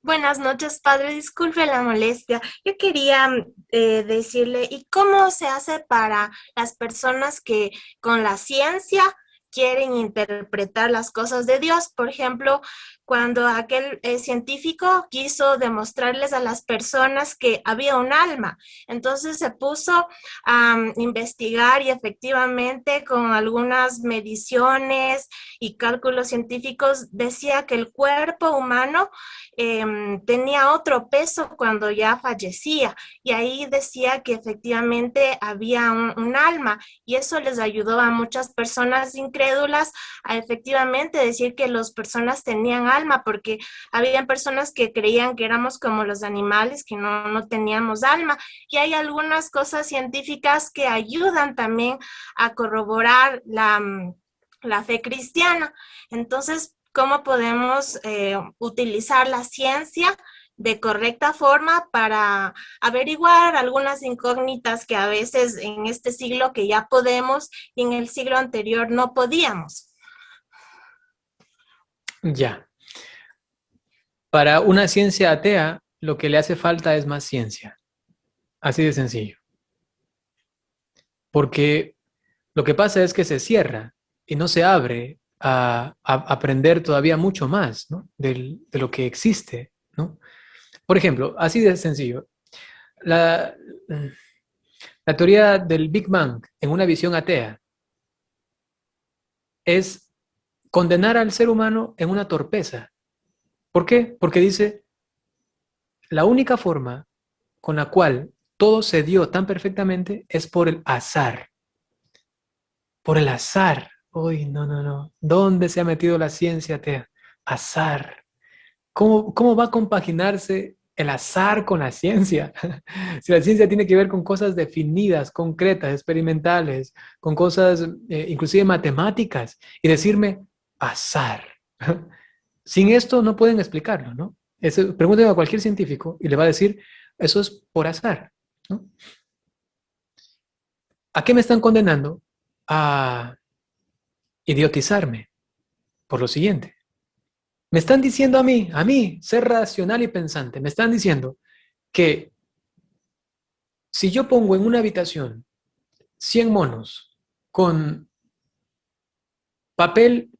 buenas noches, padre. Disculpe la molestia. Yo quería decirle, ¿y cómo se hace para las personas que con la ciencia quieren interpretar las cosas de Dios? Por ejemplo, cuando aquel científico quiso demostrarles a las personas que había un alma, entonces se puso a investigar y efectivamente con algunas mediciones y cálculos científicos decía que el cuerpo humano tenía otro peso cuando ya fallecía, y ahí decía que efectivamente había un alma, y eso les ayudó a muchas personas incrédulas a efectivamente decir que las personas tenían alma, porque habían personas que creían que éramos como los animales, que no teníamos alma, y hay algunas cosas científicas que ayudan también a corroborar la fe cristiana. Entonces, ¿cómo podemos utilizar la ciencia de correcta forma para averiguar algunas incógnitas que a veces en este siglo que ya podemos y en el siglo anterior no podíamos? Ya. Para una ciencia atea, lo que le hace falta es más ciencia. Así de sencillo. Porque lo que pasa es que se cierra y no se abre a aprender todavía mucho más, ¿no? De lo que existe, ¿no? Por ejemplo, así de sencillo, la teoría del Big Bang en una visión atea es condenar al ser humano en una torpeza. ¿Por qué? Porque dice, la única forma con la cual todo se dio tan perfectamente es por el azar. Por el azar. Uy, no. ¿Dónde se ha metido la ciencia atea? Azar. ¿Cómo va a compaginarse el azar con la ciencia? Si la ciencia tiene que ver con cosas definidas, concretas, experimentales, con cosas inclusive matemáticas, y decirme azar. Sin esto no pueden explicarlo, ¿no? Pregúntenle a cualquier científico y le va a decir, eso es por azar, ¿no? ¿A qué me están condenando? A idiotizarme por lo siguiente. Me están diciendo a mí, ser racional y pensante, me están diciendo que si yo pongo en una habitación 100 monos con papel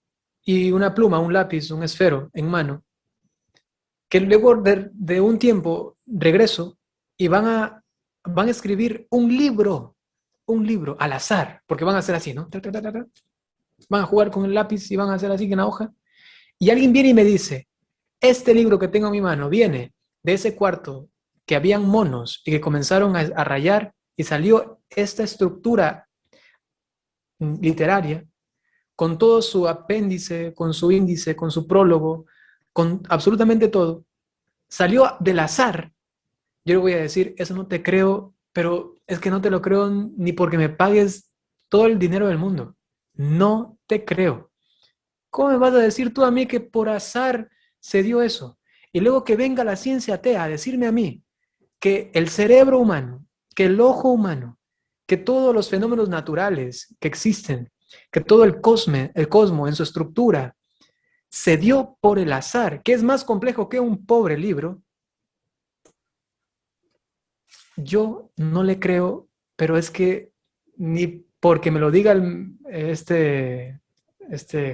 y una pluma, un lápiz, un esfero en mano, que luego de un tiempo regreso y van a escribir un libro al azar, porque van a hacer así, ¿no? Van a jugar con el lápiz y van a hacer así en la hoja. Y alguien viene y me dice, este libro que tengo en mi mano viene de ese cuarto que habían monos y que comenzaron a rayar y salió esta estructura literaria con todo su apéndice, con su índice, con su prólogo, con absolutamente todo. Salió del azar. Yo le voy a decir, eso no te creo, pero es que no te lo creo ni porque me pagues todo el dinero del mundo. No te creo. ¿Cómo me vas a decir tú a mí que por azar se dio eso? Y luego que venga la ciencia atea a decirme a mí que el cerebro humano, que el ojo humano, que todos los fenómenos naturales que existen, que todo el cosmos en su estructura se dio por el azar, que es más complejo que un pobre libro, yo no le creo, pero es que ni porque me lo diga este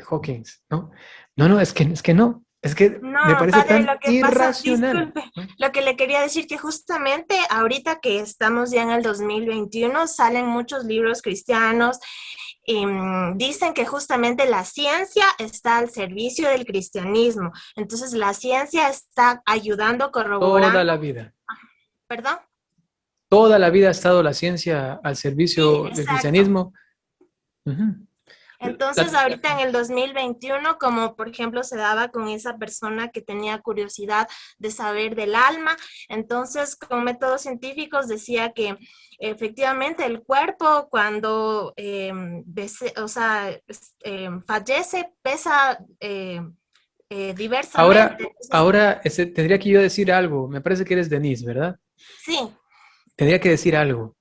Hawkins, ¿no? No, es que no. Es que No, me parece padre, tan lo que pasa, irracional. disculpe, lo que le quería decir que justamente ahorita que estamos ya en el 2021 salen muchos libros cristianos y dicen que justamente la ciencia está al servicio del cristianismo. Entonces la ciencia está ayudando, corroborando. Toda la vida. ¿Perdón? Toda la vida ha estado la ciencia al servicio del cristianismo. Uh-huh. Entonces, ahorita en el 2021, como por ejemplo se daba con esa persona que tenía curiosidad de saber del alma, entonces con métodos científicos decía que efectivamente el cuerpo cuando fallece pesa diversamente. Ahora tendría que yo decir algo. Me parece que eres Denise, ¿verdad? Sí. Tendría que decir algo.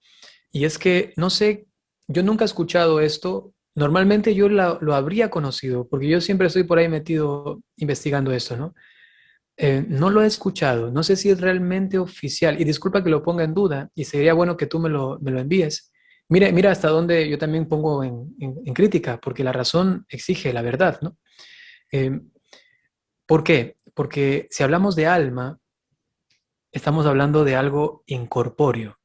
Y es que, no sé, yo nunca he escuchado esto. Normalmente yo lo habría conocido, porque yo siempre estoy por ahí metido investigando esto, ¿no? No lo he escuchado, no sé si es realmente oficial, y disculpa que lo ponga en duda, y sería bueno que tú me lo envíes. Mira hasta dónde yo también pongo en crítica, porque la razón exige la verdad, ¿no? ¿Por qué? Porque si hablamos de alma, estamos hablando de algo incorpóreo,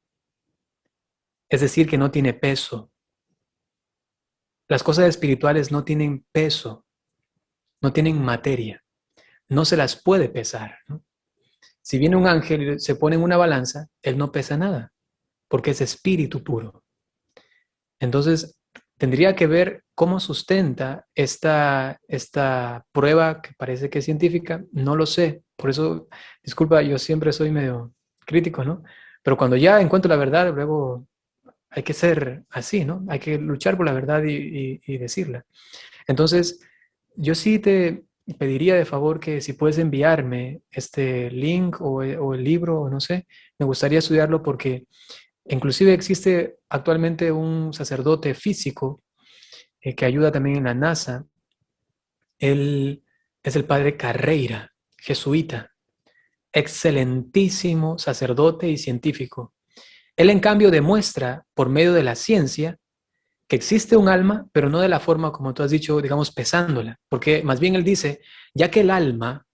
es decir, que no tiene peso. Las cosas espirituales no tienen peso, no tienen materia, no se las puede pesar, ¿no? Si viene un ángel y se pone en una balanza, él no pesa nada, porque es espíritu puro. Entonces, tendría que ver cómo sustenta esta prueba que parece que es científica, no lo sé. Por eso, disculpa, yo siempre soy medio crítico, ¿no? Pero cuando ya encuentro la verdad, luego hay que ser así, ¿no? Hay que luchar por la verdad y decirla. Entonces, yo sí te pediría de favor que si puedes enviarme este link o el libro, o no sé, me gustaría estudiarlo porque inclusive existe actualmente un sacerdote físico que ayuda también en la NASA. Él es el padre Carreira, jesuita, excelentísimo sacerdote y científico. Él, en cambio, demuestra por medio de la ciencia que existe un alma, pero no de la forma como tú has dicho, digamos, pesándola. Porque más bien él dice, ya que el alma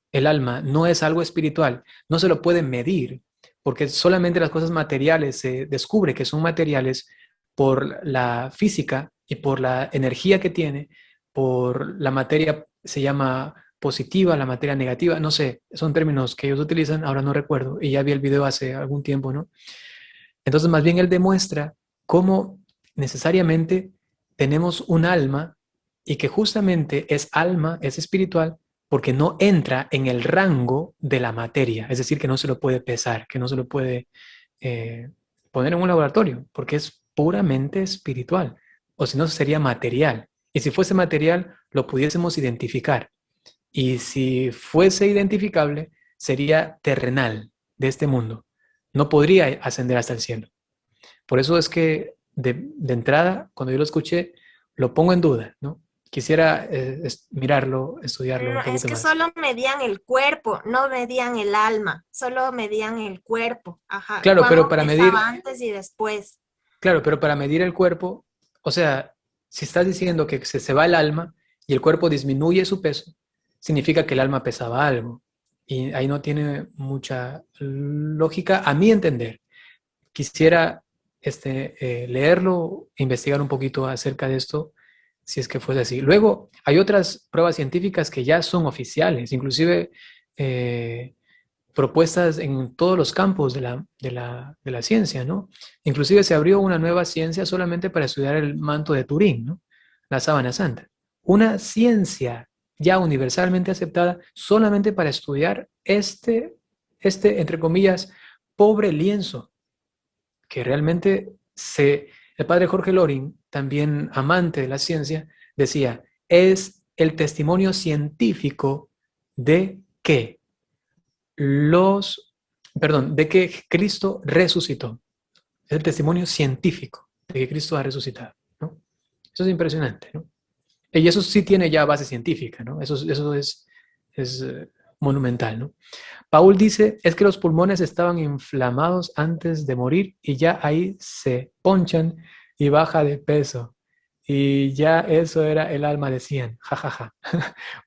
no es algo espiritual, no se lo puede medir, porque solamente las cosas materiales se descubre que son materiales por la física y por la energía que tiene, por la materia, se llama positiva, la materia negativa, no sé, son términos que ellos utilizan, ahora no recuerdo, y ya vi el video hace algún tiempo, ¿no? Entonces, más bien él demuestra cómo necesariamente tenemos un alma y que justamente es alma, es espiritual, porque no entra en el rango de la materia, es decir, que no se lo puede pesar, que no se lo puede poner en un laboratorio, porque es puramente espiritual, o si no sería material. Y si fuese material, lo pudiésemos identificar. Y si fuese identificable, sería terrenal de este mundo. No podría ascender hasta el cielo. Por eso es que de entrada, cuando yo lo escuché, lo pongo en duda, ¿no? Quisiera mirarlo, estudiarlo un No, es poquito que más. solo medían el cuerpo, no medían el alma, solo medían el cuerpo. Ajá, Claro, pero cómo para pesaba medir, antes y después. claro, pero para medir el cuerpo, o sea, si estás diciendo que se va el alma y el cuerpo disminuye su peso, significa que el alma pesaba algo. Y ahí no tiene mucha lógica, a mi entender. Quisiera leerlo, investigar un poquito acerca de esto, si es que fuese así. Luego, hay otras pruebas científicas que ya son oficiales, inclusive propuestas en todos los campos de la ciencia, ¿no? Inclusive se abrió una nueva ciencia solamente para estudiar el manto de Turín, ¿no? La sábana santa. Una ciencia ya universalmente aceptada solamente para estudiar entre comillas, pobre lienzo, que realmente el padre Jorge Loring, también amante de la ciencia, decía, es el testimonio científico de que de que Cristo resucitó. Es el testimonio científico de que Cristo ha resucitado, ¿no? Eso es impresionante, ¿no? Y eso sí tiene ya base científica, ¿no? Eso es monumental, ¿no? Paul dice, es que los pulmones estaban inflamados antes de morir y ya ahí se ponchan y baja de peso. Y ya eso era el alma de 100. Ja, ja, ja.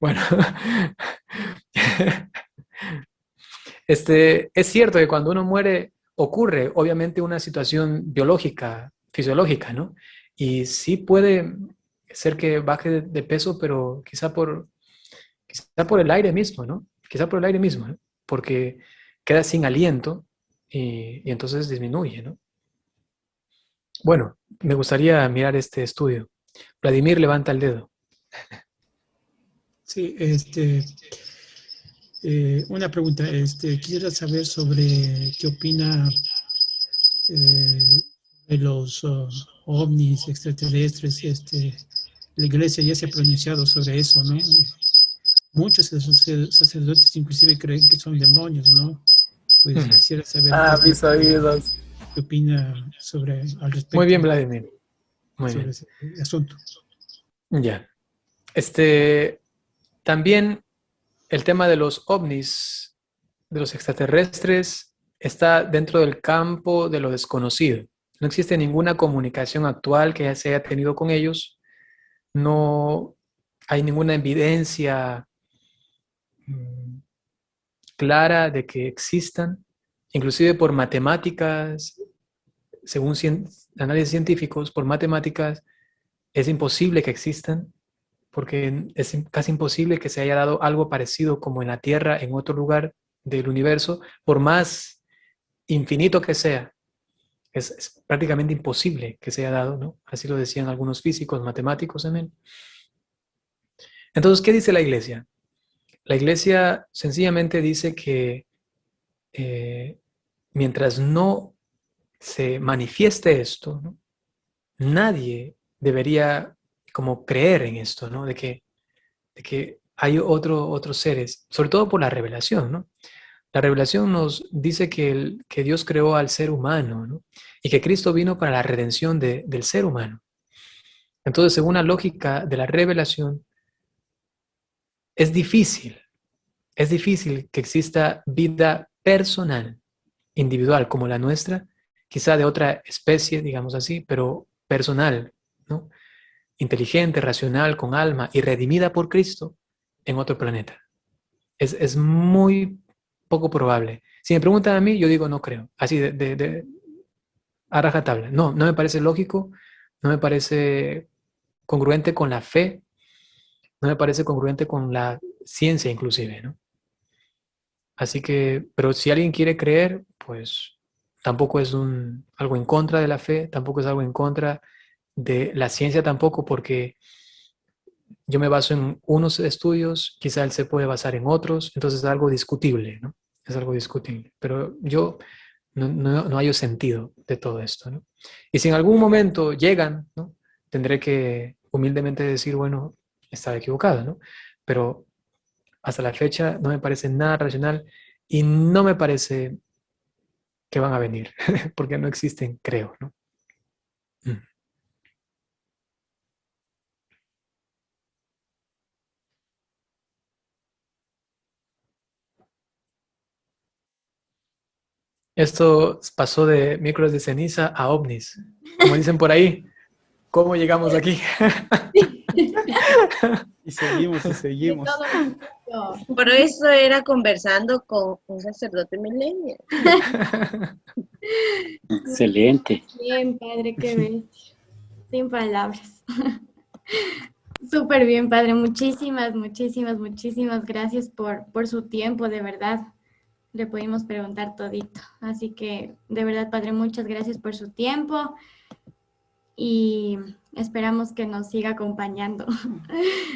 Bueno, es cierto que cuando uno muere ocurre obviamente una situación biológica, fisiológica, ¿no? Y sí puede ser que baje de peso, pero quizá por el aire mismo, ¿no? Quizá por el aire mismo, ¿no? Porque queda sin aliento y entonces disminuye, ¿no? Bueno, me gustaría mirar este estudio. Vladimir levanta el dedo. Sí, una pregunta, quisiera saber sobre qué opina de los ovnis extraterrestres. La iglesia ya se ha pronunciado sobre eso, ¿no? Muchos sacerdotes inclusive creen que son demonios, ¿no? Pues quisiera saber Mis oídos. qué opina al respecto. Muy bien, Vladimir. Muy sobre bien. ese asunto. Ya. También el tema de los ovnis, de los extraterrestres, está dentro del campo de lo desconocido. No existe ninguna comunicación actual que ya se haya tenido con ellos. No hay ninguna evidencia clara de que existan, inclusive por matemáticas, según análisis científicos, por matemáticas es imposible que existan, porque es casi imposible que se haya dado algo parecido como en la Tierra, en otro lugar del universo, por más infinito que sea. Es prácticamente imposible que se haya dado, ¿no? Así lo decían algunos físicos, matemáticos, amén. Entonces, ¿qué dice la Iglesia? La Iglesia sencillamente dice que mientras no se manifieste esto, ¿no? Nadie debería como creer en esto, ¿no? De que hay otros seres, sobre todo por la revelación, ¿no? La revelación nos dice que Dios creó al ser humano, ¿no? Y que Cristo vino para la redención del ser humano. Entonces, según la lógica de la revelación, es difícil que exista vida personal, individual, como la nuestra, quizá de otra especie, digamos así, pero personal, ¿no? Inteligente, racional, con alma y redimida por Cristo en otro planeta. Es muy poco probable. Si me preguntan a mí, yo digo no creo. Así a rajatabla. No me parece lógico, no me parece congruente con la fe, no me parece congruente con la ciencia inclusive, ¿no? Así que, pero si alguien quiere creer, pues tampoco es algo en contra de la fe, tampoco es algo en contra de la ciencia tampoco, porque yo me baso en unos estudios, quizá él se puede basar en otros, entonces es algo discutible, ¿no? Es algo discutible, pero yo no hallo sentido de todo esto, ¿no? Y si en algún momento llegan, ¿no? Tendré que humildemente decir, bueno, estaba equivocado, ¿no? Pero hasta la fecha no me parece nada racional y no me parece que van a venir, porque no existen, creo, ¿no? Mm. Esto pasó de micros de ceniza a ovnis, como dicen por ahí. ¿Cómo llegamos aquí? Y seguimos, y De seguimos. todo un poco. Por eso era conversando con un sacerdote millennial. Excelente. Bien, padre, qué bestia. Sin palabras. Súper bien, padre. Muchísimas, muchísimas, muchísimas gracias por su tiempo, de verdad. Le pudimos preguntar todito. Así que, de verdad, padre, muchas gracias por su tiempo y esperamos que nos siga acompañando.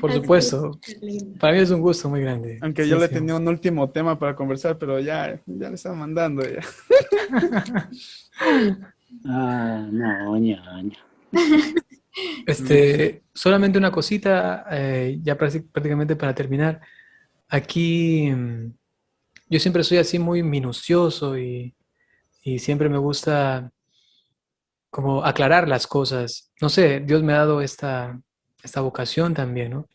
Por Así que, supuesto. súper lindo. Para mí es un gusto muy grande. Aunque Sí, yo le sí. tenía un último tema para conversar, pero ya le estaba mandando ya. Ah, no, ñaño. Solamente una cosita, ya prácticamente para terminar. Aquí yo siempre soy así muy minucioso y siempre me gusta como aclarar las cosas. No sé, Dios me ha dado esta vocación también, ¿no?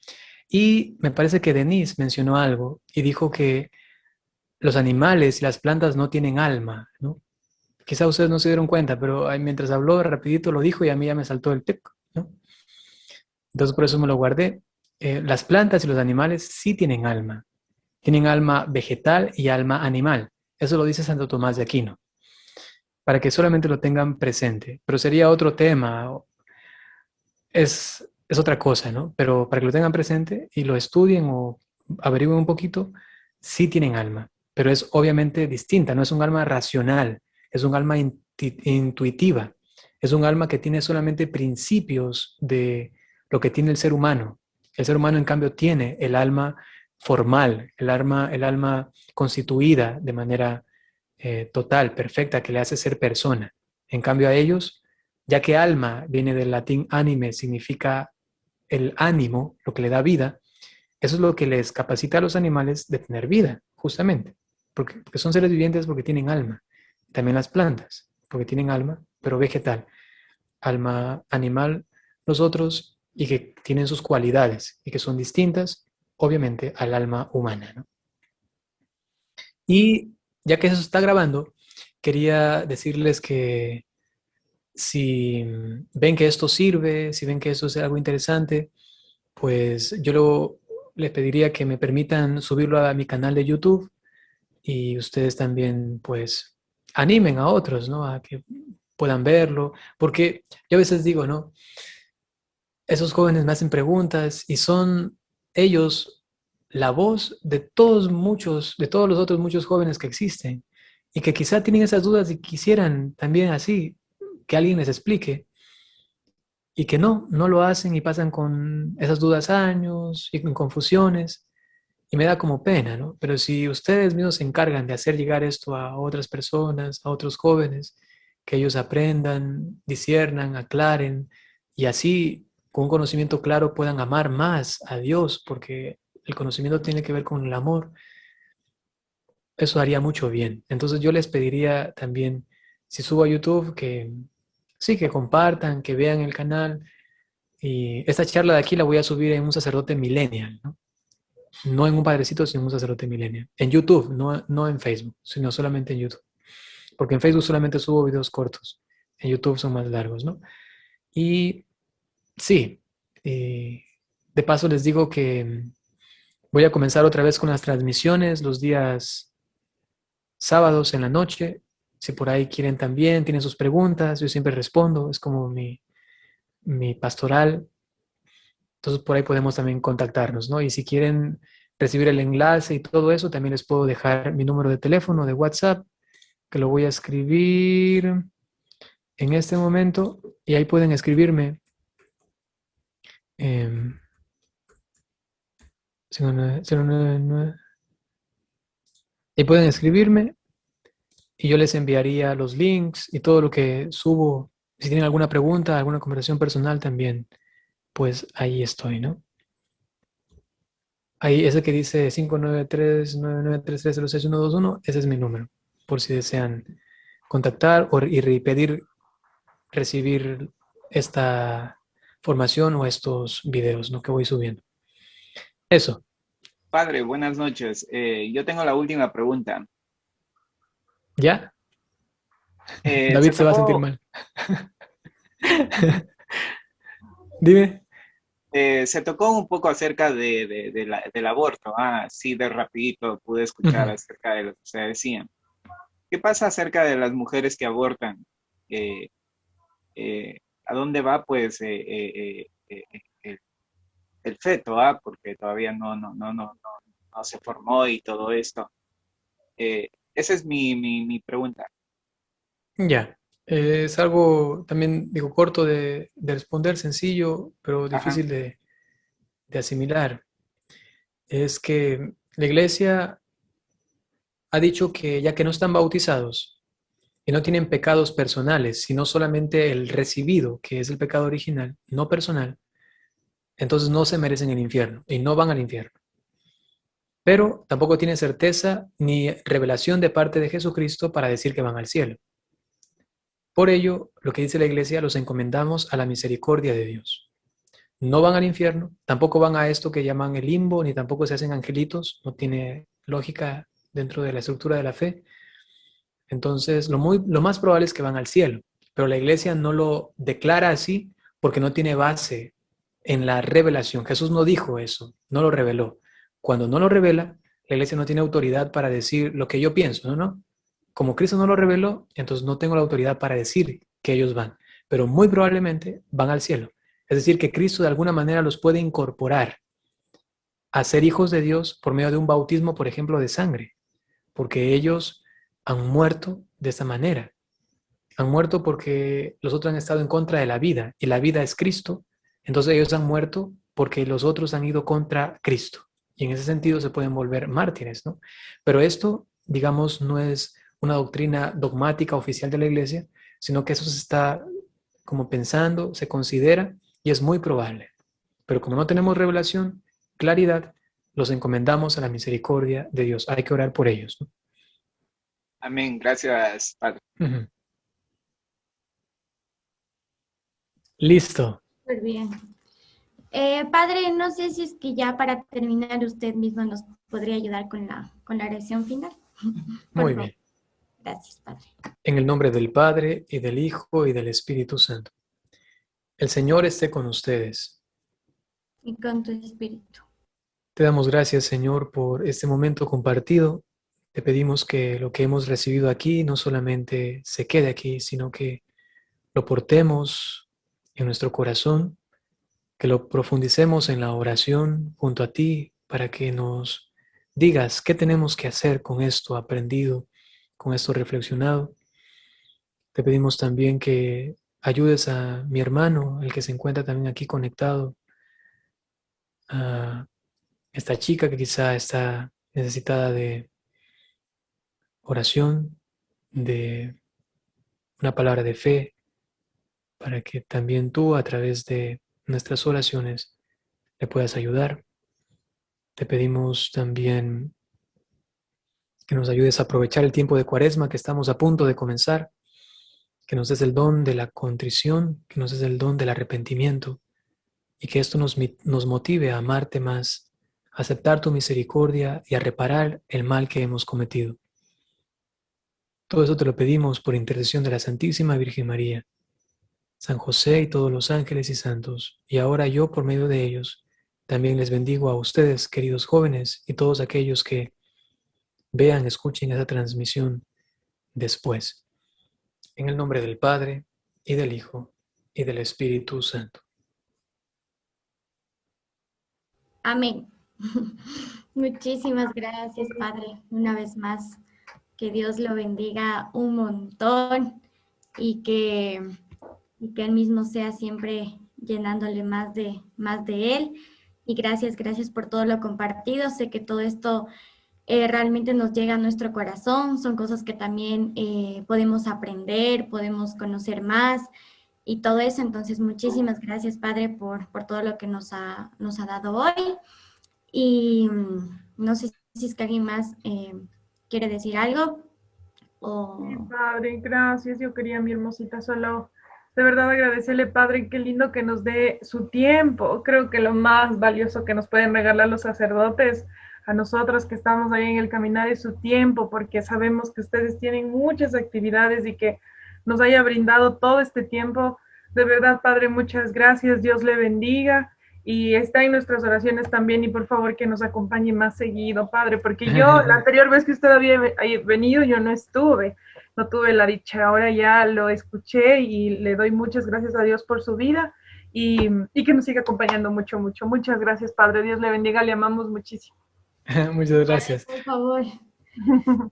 Y me parece que Denise mencionó algo y dijo que los animales y las plantas no tienen alma, ¿no? Quizá ustedes no se dieron cuenta, pero mientras habló rapidito lo dijo y a mí ya me saltó el tic, ¿no? Entonces por eso me lo guardé. Las plantas y los animales sí tienen alma vegetal y alma animal. Eso lo dice Santo Tomás de Aquino, para que solamente lo tengan presente. Pero sería otro tema, es otra cosa, ¿no? Pero para que lo tengan presente y lo estudien o averigüen un poquito, sí tienen alma, pero es obviamente distinta, no es un alma racional, es un alma intuitiva, es un alma que tiene solamente principios de lo que tiene el ser humano. El ser humano, en cambio, tiene el alma formal, el alma constituida de manera total, perfecta, que le hace ser persona. En cambio a ellos, ya que alma viene del latín anime, significa el ánimo, lo que le da vida, eso es lo que les capacita a los animales de tener vida, justamente, porque son seres vivientes porque tienen alma. También las plantas, porque tienen alma, pero vegetal. Alma animal, los otros, y que tienen sus cualidades y que son distintas, obviamente, al alma humana, ¿no? Y ya que eso está grabando, quería decirles que si ven que esto sirve, si ven que esto es algo interesante, pues les pediría que me permitan subirlo a mi canal de YouTube y ustedes también pues animen a otros, ¿no? A que puedan verlo, porque yo a veces digo, ¿no? Esos jóvenes me hacen preguntas y son ellos la voz de todos los otros muchos jóvenes que existen y que quizá tienen esas dudas y quisieran también así que alguien les explique y que no lo hacen y pasan con esas dudas años y con confusiones y me da como pena, ¿no? Pero si ustedes mismos se encargan de hacer llegar esto a otras personas, a otros jóvenes, que ellos aprendan, disciernan, aclaren y así con un conocimiento claro puedan amar más a Dios, porque el conocimiento tiene que ver con el amor, eso haría mucho bien. Entonces yo les pediría también, si subo a YouTube, que sí, que compartan, que vean el canal. Y esta charla de aquí la voy a subir en un sacerdote millennial, ¿no? No en un padrecito, sino en un sacerdote millennial. En YouTube, no en Facebook, sino solamente en YouTube. Porque en Facebook solamente subo videos cortos. En YouTube son más largos, ¿no? Y sí, de paso les digo que voy a comenzar otra vez con las transmisiones los días sábados en la noche. Si por ahí quieren también, tienen sus preguntas, yo siempre respondo. Es como mi pastoral. Entonces por ahí podemos también contactarnos, ¿no? Y si quieren recibir el enlace y todo eso, también les puedo dejar mi número de teléfono de WhatsApp, que lo voy a escribir en este momento y ahí pueden escribirme. 099. Y pueden escribirme y yo les enviaría los links y todo lo que subo. Si tienen alguna pregunta, alguna conversación personal también, pues ahí estoy, ¿no? Ahí, ese que dice 593-9933-06121, ese es mi número, por si desean contactar y pedir recibir esta formación o estos videos, ¿no?, que voy subiendo. Eso. Padre, buenas noches. Yo tengo la última pregunta. ¿Ya? David se va a sentir mal. Dime. Se tocó un poco acerca del aborto. Sí, de rapidito pude escuchar acerca de lo que se decía. ¿Qué pasa acerca de las mujeres que abortan? ¿A dónde va, pues, el feto? Porque todavía no se formó y todo esto. Esa es mi pregunta. Ya. Es algo también, digo, corto de responder, sencillo, pero difícil de asimilar. Es que la iglesia ha dicho que ya que no están bautizados y no tienen pecados personales, sino solamente el recibido, que es el pecado original, no personal, entonces no se merecen el infierno y no van al infierno. Pero tampoco tienen certeza ni revelación de parte de Jesucristo para decir que van al cielo. Por ello, lo que dice la iglesia, los encomendamos a la misericordia de Dios. No van al infierno, tampoco van a esto que llaman el limbo, ni tampoco se hacen angelitos, no tiene lógica dentro de la estructura de la fe. Entonces, lo más probable es que van al cielo, pero la iglesia no lo declara así porque no tiene base en la revelación. Jesús no dijo eso, no lo reveló. Cuando no lo revela, la iglesia no tiene autoridad para decir lo que yo pienso, ¿no? Como Cristo no lo reveló, entonces no tengo la autoridad para decir que ellos van, pero muy probablemente van al cielo. Es decir, que Cristo de alguna manera los puede incorporar a ser hijos de Dios por medio de un bautismo, por ejemplo, de sangre, porque ellos han muerto de esta manera. Han muerto porque los otros han estado en contra de la vida, y la vida es Cristo. Entonces ellos han muerto porque los otros han ido contra Cristo. Y en ese sentido se pueden volver mártires, ¿no? Pero esto, digamos, no es una doctrina dogmática oficial de la iglesia, sino que eso se está como pensando, se considera y es muy probable. Pero como no tenemos revelación, claridad, los encomendamos a la misericordia de Dios. Hay que orar por ellos, ¿no? Amén. Gracias, Padre. Listo. Muy bien. Padre, no sé si es que ya para terminar usted mismo nos podría ayudar con la oración final. Muy bien. Gracias, Padre. En el nombre del Padre, y del Hijo, y del Espíritu Santo. El Señor esté con ustedes. Y con tu espíritu. Te damos gracias, Señor, por este momento compartido. Te pedimos que lo que hemos recibido aquí no solamente se quede aquí, sino que lo portemos en nuestro corazón, que lo profundicemos en la oración junto a ti para que nos digas qué tenemos que hacer con esto aprendido, con esto reflexionado. Te pedimos también que ayudes a mi hermano, el que se encuentra también aquí conectado, a esta chica que quizá está necesitada de oración, de una palabra de fe, para que también tú a través de nuestras oraciones le puedas ayudar. Te pedimos también que nos ayudes a aprovechar el tiempo de Cuaresma que estamos a punto de comenzar, que nos des el don de la contrición, que nos des el don del arrepentimiento y que esto nos motive a amarte más, a aceptar tu misericordia y a reparar el mal que hemos cometido. Todo eso te lo pedimos por intercesión de la Santísima Virgen María, San José y todos los ángeles y santos, y ahora yo por medio de ellos también les bendigo a ustedes, queridos jóvenes, y todos aquellos que vean, escuchen esa transmisión después. En el nombre del Padre, y del Hijo, y del Espíritu Santo. Amén. Muchísimas gracias, Padre, una vez más. Que Dios lo bendiga un montón y que Él mismo sea siempre llenándole más de Él Y gracias por todo lo compartido. Sé que todo esto realmente nos llega a nuestro corazón. Son cosas que también podemos aprender, podemos conocer más y todo eso. Entonces, muchísimas gracias, Padre, por todo lo que nos ha dado hoy. Y no sé si es que alguien más quiere decir algo. Sí, Padre, gracias. Yo quería, mi hermosita, solo de verdad agradecerle, Padre, qué lindo que nos dé su tiempo. Creo que lo más valioso que nos pueden regalar los sacerdotes a nosotros que estamos ahí en el caminar es su tiempo, porque sabemos que ustedes tienen muchas actividades y que nos haya brindado todo este tiempo. De verdad, Padre, muchas gracias. Dios le bendiga. Y está en nuestras oraciones también, y por favor que nos acompañe más seguido, Padre, porque yo la anterior vez que usted había venido, yo no estuve, no tuve la dicha, ahora ya lo escuché y le doy muchas gracias a Dios por su vida y que nos siga acompañando mucho, mucho. Muchas gracias, Padre, Dios le bendiga, le amamos muchísimo. Muchas gracias. Por favor,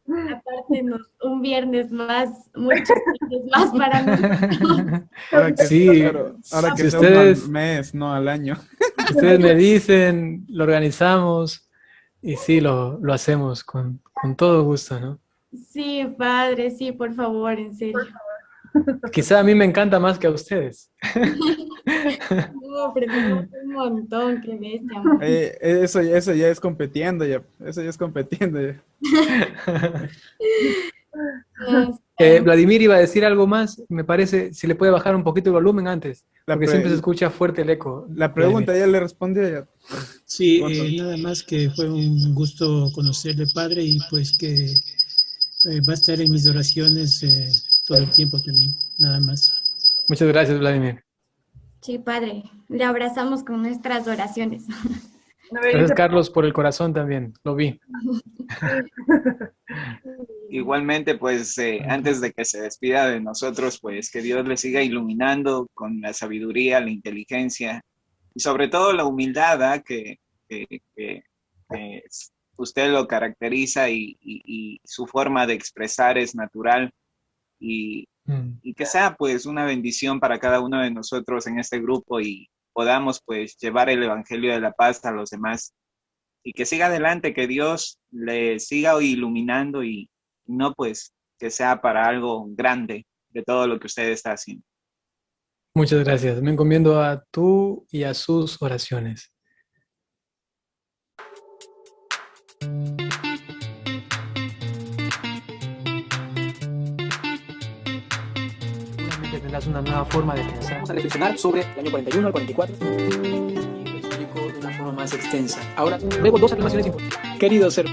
apártenos un viernes más, muchos viernes más para nosotros. Ahora que, Sí, ahora que si sea ustedes, un mes, no al año. ustedes me dicen, lo organizamos y sí, lo hacemos con todo gusto, ¿no? Sí, Padre, sí, por favor, en serio. Quizá a mí me encanta más que a ustedes. No, aprendemos un montón, qué bestia, amor. Eso ya es competiendo, ya. Eso ya es competiendo, ya. Vladimir iba a decir algo más, me parece, si le puede bajar un poquito el volumen antes, porque siempre se escucha fuerte el eco. La pregunta ya le respondió ya. Sí, nada más que fue un gusto conocerle, Padre, y pues que va a estar en mis oraciones todo el tiempo también, nada más. Muchas gracias, Vladimir. Sí, Padre, le abrazamos con nuestras oraciones. Gracias, Carlos, por el corazón también, lo vi. Igualmente, pues antes de que se despida de nosotros, pues que Dios le siga iluminando con la sabiduría, la inteligencia y sobre todo la humildad que usted lo caracteriza y su forma de expresar es natural y que sea pues una bendición para cada uno de nosotros en este grupo y podamos pues llevar el Evangelio de la Paz a los demás y que siga adelante, que Dios le siga iluminando y no pues que sea para algo grande de todo lo que usted está haciendo. Muchas gracias. Me encomiendo a tú y a sus oraciones. Seguramente tendrás una nueva forma de pensar. Vamos a reflexionar sobre el año 41 al 44 y lo explico de una forma más extensa. Ahora, luego dos afirmaciones importantes. Querido ser